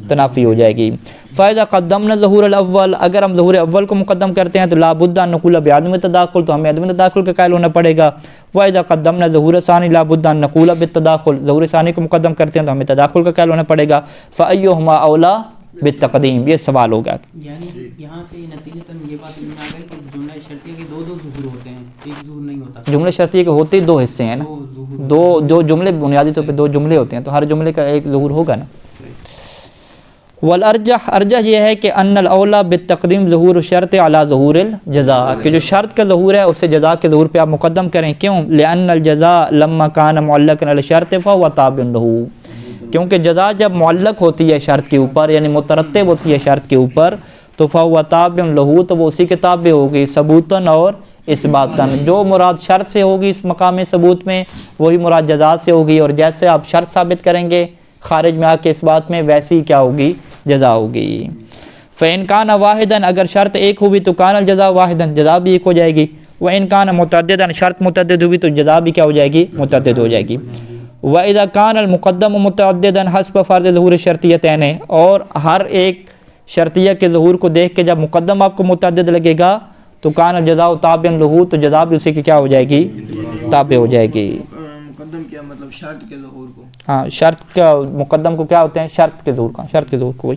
تنافی ہو جائے گی۔ فَإِذَا قَدَّمْنَا ظُهُورَ الْأَوَّلِ، اگر ہم ظہور اول کو مقدم کرتے ہیں تو لَا بُدَّ أَن نَقُولَ بِعَدْمِ التَّدَاخُلِ، تو ہمیں عدم تداخل کا قائل ہونا پڑے گا۔ وَإِذَا قَدَّمْنَا ظُهُورَ الثَّانِي لَا بُدَّ أَن نَقُولَ بِالتَّدَاخُلِ، ظہور ثانی کو مقدم کرتے ہیں تو ہمیں تداخل کا قائل ہونا پڑے گا۔ فَأَيُّهُمَا أَوْلَىٰ بالتقدیم، یہ سوال ہوگا۔ یعنی یہاں سے نتیجتاً یہ بات علم میں آ گئی کہ جملہ شرطیہ کے دو ظہور ہوتے ہیں، ایک ظہور نہیں ہوتا۔ جملہ شرطیہ کے ہوتے دو حصے ہیں نا، دو جملے بنیادی طور پہ دو جملے ہوتے ہیں تو ہر جملے کا ایک ظہور ہوگا نا۔ والارجح، ارجح یہ ہے کہ ان الاولیٰ بالتقدیم ظہور الشرط علی ظہور الجزاء، کہ جو شرط کا ظہور ہے اسے جزا کے ظہور پہ آپ مقدم کریں۔ کیوں؟ لأن الجزاء لما كان معلقا علی الشرط فهو تابع له، کیونکہ جزا جب معلق ہوتی ہے شرط کے اوپر، یعنی مترتب ہوتی ہے شرط کے اوپر، تو فهو تابع له، تو وہ اسی کے تابع ہوگی ثبوتاً اور اثباتاً۔ جو مراد شرط سے ہوگی اس مقام ثبوت میں وہی مراد جزا سے ہوگی، اور جیسے آپ شرط ثابت کریں گے خارج میں آ کے اس بات میں، ویسی کیا ہوگی؟ جزا ہوگی۔ فَإِنْ كَانَ وَاحِدًا، اگر شرط ایک ہوئی تو كَانَ الْجَزَاءُ وَاحِدًا، جزا بھی ایک ہو جائے گی۔ وَإِنْ كَانَ مُتَعَدِّدًا، شرط متعدد ہوئی تو جزا بھی کیا ہو جائے گی؟ متعدد ہو جائے گی۔ وَإِذَا كَانَ الْمُقَدَّمُ مُتَعَدِّدًا حَسْبَ فَرْضِ ظُهُورِ الشَّرْطِيَّتَيْنِ، اور ہر ایک شرطیہ کے ظہور کو دیکھ کے جب مقدم آپ کو متعدد لگے گا تو كَانَ الْجَزَاءُ تَابِعًا لَهُ، تو جزا بھی اسی کی کیا ہو جائے گی؟ تابع ہو جائے گی۔ مقدم کیا مطلب؟ شرط کے ظہور کو، ہاں، شرط کا مقدم کو کیا ہوتے ہیں؟ شرط کے ظہور کا، شرط کے ظہور کو۔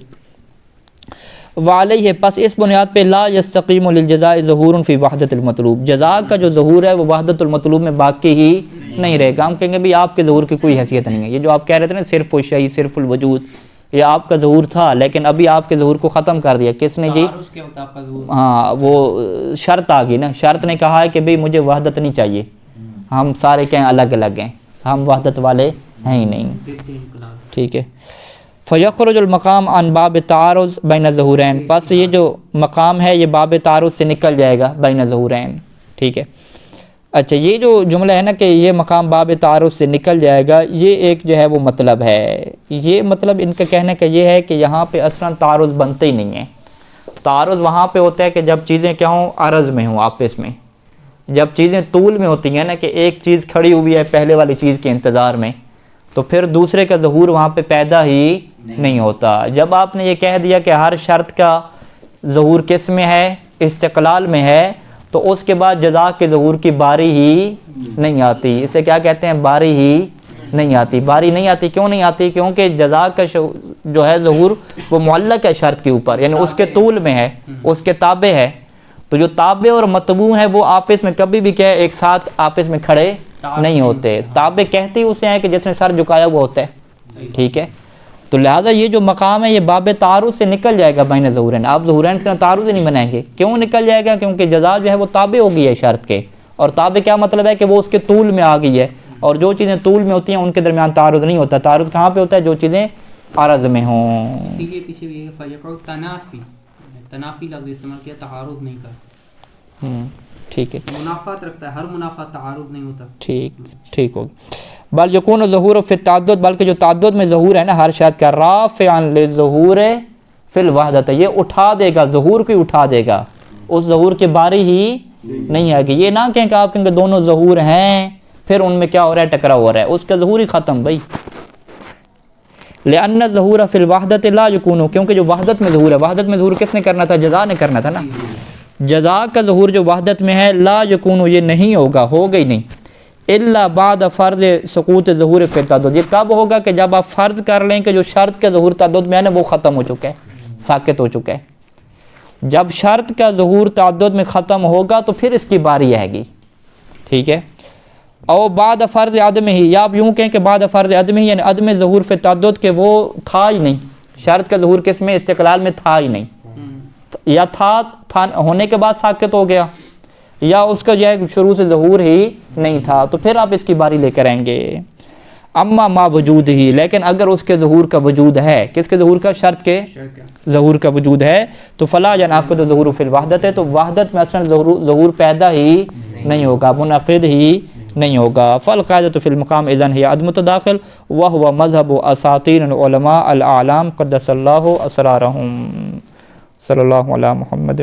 وعلیہ پس اس بنیاد پہ لا یستقیم للجزاء ظہور فی وحدت المطلوب، جزا کا جو ظہور ہے وہ وحدت المطلوب میں باقی ہی نہیں رہے گا۔ ہم کہیں گے بھی آپ کے ظہور کی کوئی حیثیت نہیں ہے، یہ جو آپ کہہ رہے تھے نا صرف الشیء صرف الوجود، یہ آپ کا ظہور تھا لیکن ابھی آپ کے ظہور کو ختم کر دیا کس نے جی؟ تعارض کے وقت آپ کا ظہور، ہاں وہ شرط آ گئی نا، شرط نے کہا ہے کہ بھئی مجھے وحدت نہیں چاہیے، ہم سارے کہیں الگ الگ ہیں، ہم وحدت والے ہیں ہی نہیں، ضد انقلاب۔ ٹھیک ہے۔ فیخرج المقام عن باب تعارض بین ظہورین، پس یہ جو مقام ہے یہ باب تعارض سے نکل جائے گا بین ظہورین، ٹھیک ہے۔ اچھا یہ جو جملہ ہے نا کہ یہ مقام باب تعارض سے نکل جائے گا، یہ ایک جو ہے وہ مطلب ہے، یہ مطلب ان کا کہنے کا یہ ہے کہ یہاں پہ اصلاً تعارض بنتے ہی نہیں ہے۔ تعارض وہاں پہ ہوتا ہے کہ جب چیزیں کیا ہوں عرض میں ہوں آپس میں، جب چیزیں طول میں ہوتی ہیں نا کہ ایک چیز کھڑی ہوئی ہے پہلے والی چیز کے انتظار میں، تو پھر دوسرے کا ظہور وہاں پہ پیدا ہی نہیں ہوتا۔ جب آپ نے یہ کہہ دیا کہ ہر شرط کا ظہور کس میں ہے؟ استقلال میں ہے، تو اس کے بعد جزا کے ظہور کی باری ہی نہیں آتی۔ اسے کیا کہتے ہیں؟ باری ہی نہیں آتی۔ باری نہیں آتی کیوں نہیں آتی؟ کیونکہ جزا کا جو ہے ظہور وہ معلق ہے شرط کے اوپر، یعنی اس کے طول میں ہے، اس کے تابع ہے، تو جو تابع اور متبوع ہیں وہ آپس میں کبھی بھی کیا ایک ساتھ آپس میں کھڑے نہیں ہوتے۔ تابع کہتے ہی اسے ہیں کہ جس نے سر جھکایا ہوا ہوتا ہے، ٹھیک ہے۔ تو لہٰذا یہ جو مقام ہے یہ باب تعارض سے نکل جائے گا بین ظہورین، آپ ظہورین کے تعارض ہی نہیں بنائیں گے۔ کیوں نکل جائے گا؟ کیونکہ جزا جو ہے وہ تابع ہو گئی ہے شرط کے، اور تابع کیا مطلب ہے کہ وہ اس کے طول میں آ گئی ہے، اور جو چیزیں طول میں ہوتی ہیں ان کے درمیان تعارض نہیں ہوتا۔ تعارض کہاں پہ ہوتا ہے؟ جو چیزیں عرض میں ہوں۔ اسی لیے پیچھے بھی ہے فیقع تنافی، تنافی لفظ استعمال کیا، تعارض نہیں کر، ٹھیک ہے، منافات رکھتا ہے، ہر منافات تعارض نہیں ہوتا۔ ٹھیک ہو بل یکون ظہور فی التعدد، بلکہ جو تعدد میں ظہور ہے نا ہر شرط کا، رافعا للظہور فی الوحدۃ، یہ اٹھا دے گا ظہور کو، اٹھا دے گا، اس ظہور کی باری ہی نہیں آئے گی۔ یہ نہ کہیں کہ آپ کہیں کہ دونوں ظہور ہیں پھر ان میں کیا ہو رہا ہے؟ ٹکراؤ ہو رہا ہے، اس کا ظہور ہی ختم بھائی۔ لأن الظہور فی الوحدۃ لا یکون، کیونکہ جو وحدت میں ظہور ہے، وحدت میں ظہور کس نے کرنا تھا؟ جزا نے کرنا تھا نا۔ جزا کا ظہور جو وحدت میں ہے لا یکون، یہ نہیں ہوگا، ہوگا ہی نہیں، الا بعد فرض سقوط ظہور فی التعدد، یہ کب ہوگا؟ کہ جب آپ فرض کر لیں کہ جو شرط کا ظہور تعدد میں ہے نا وہ ختم ہو چکا ہے، ساقط ہو چکا ہے۔ جب شرط کا ظہور تعدد میں ختم ہوگا تو پھر اس کی باری آئے گی، ٹھیک ہے۔ او بعد فرض عدم ہی، یا آپ یوں کہیں کہ بعد فرض عدم ہی، یعنی عدم ظہور فی التعدد کہ وہ تھا ہی نہیں، شرط کا ظہور کس میں؟ استقلال میں تھا ہی نہیں، یا تھا ہونے کے بعد ساقط ہو گیا، یا اس کا جو ہے شروع سے ظہور ہی نہیں تھا، تو پھر آپ اس کی باری لے کر آئیں گے۔ اما ما وجود ہی، لیکن اگر اس کے ظہور کا وجود ہے، کس کے ظہور کا؟ شرط کے ظہور کا وجود ہے، تو فلا ینعقد ظہور فی الوحدۃ، تو وحدت میں اصلا ظہور پیدا ہی نہیں ہوگا، منعقد ہی نہیں ہوگا۔ فالقاعدۃ فی المقام اذن ہی عدم التداخل وہو مذہب اساطین العلماء الاعلام قدس اللہ اسرارہم۔ صلی اللہ علی محمد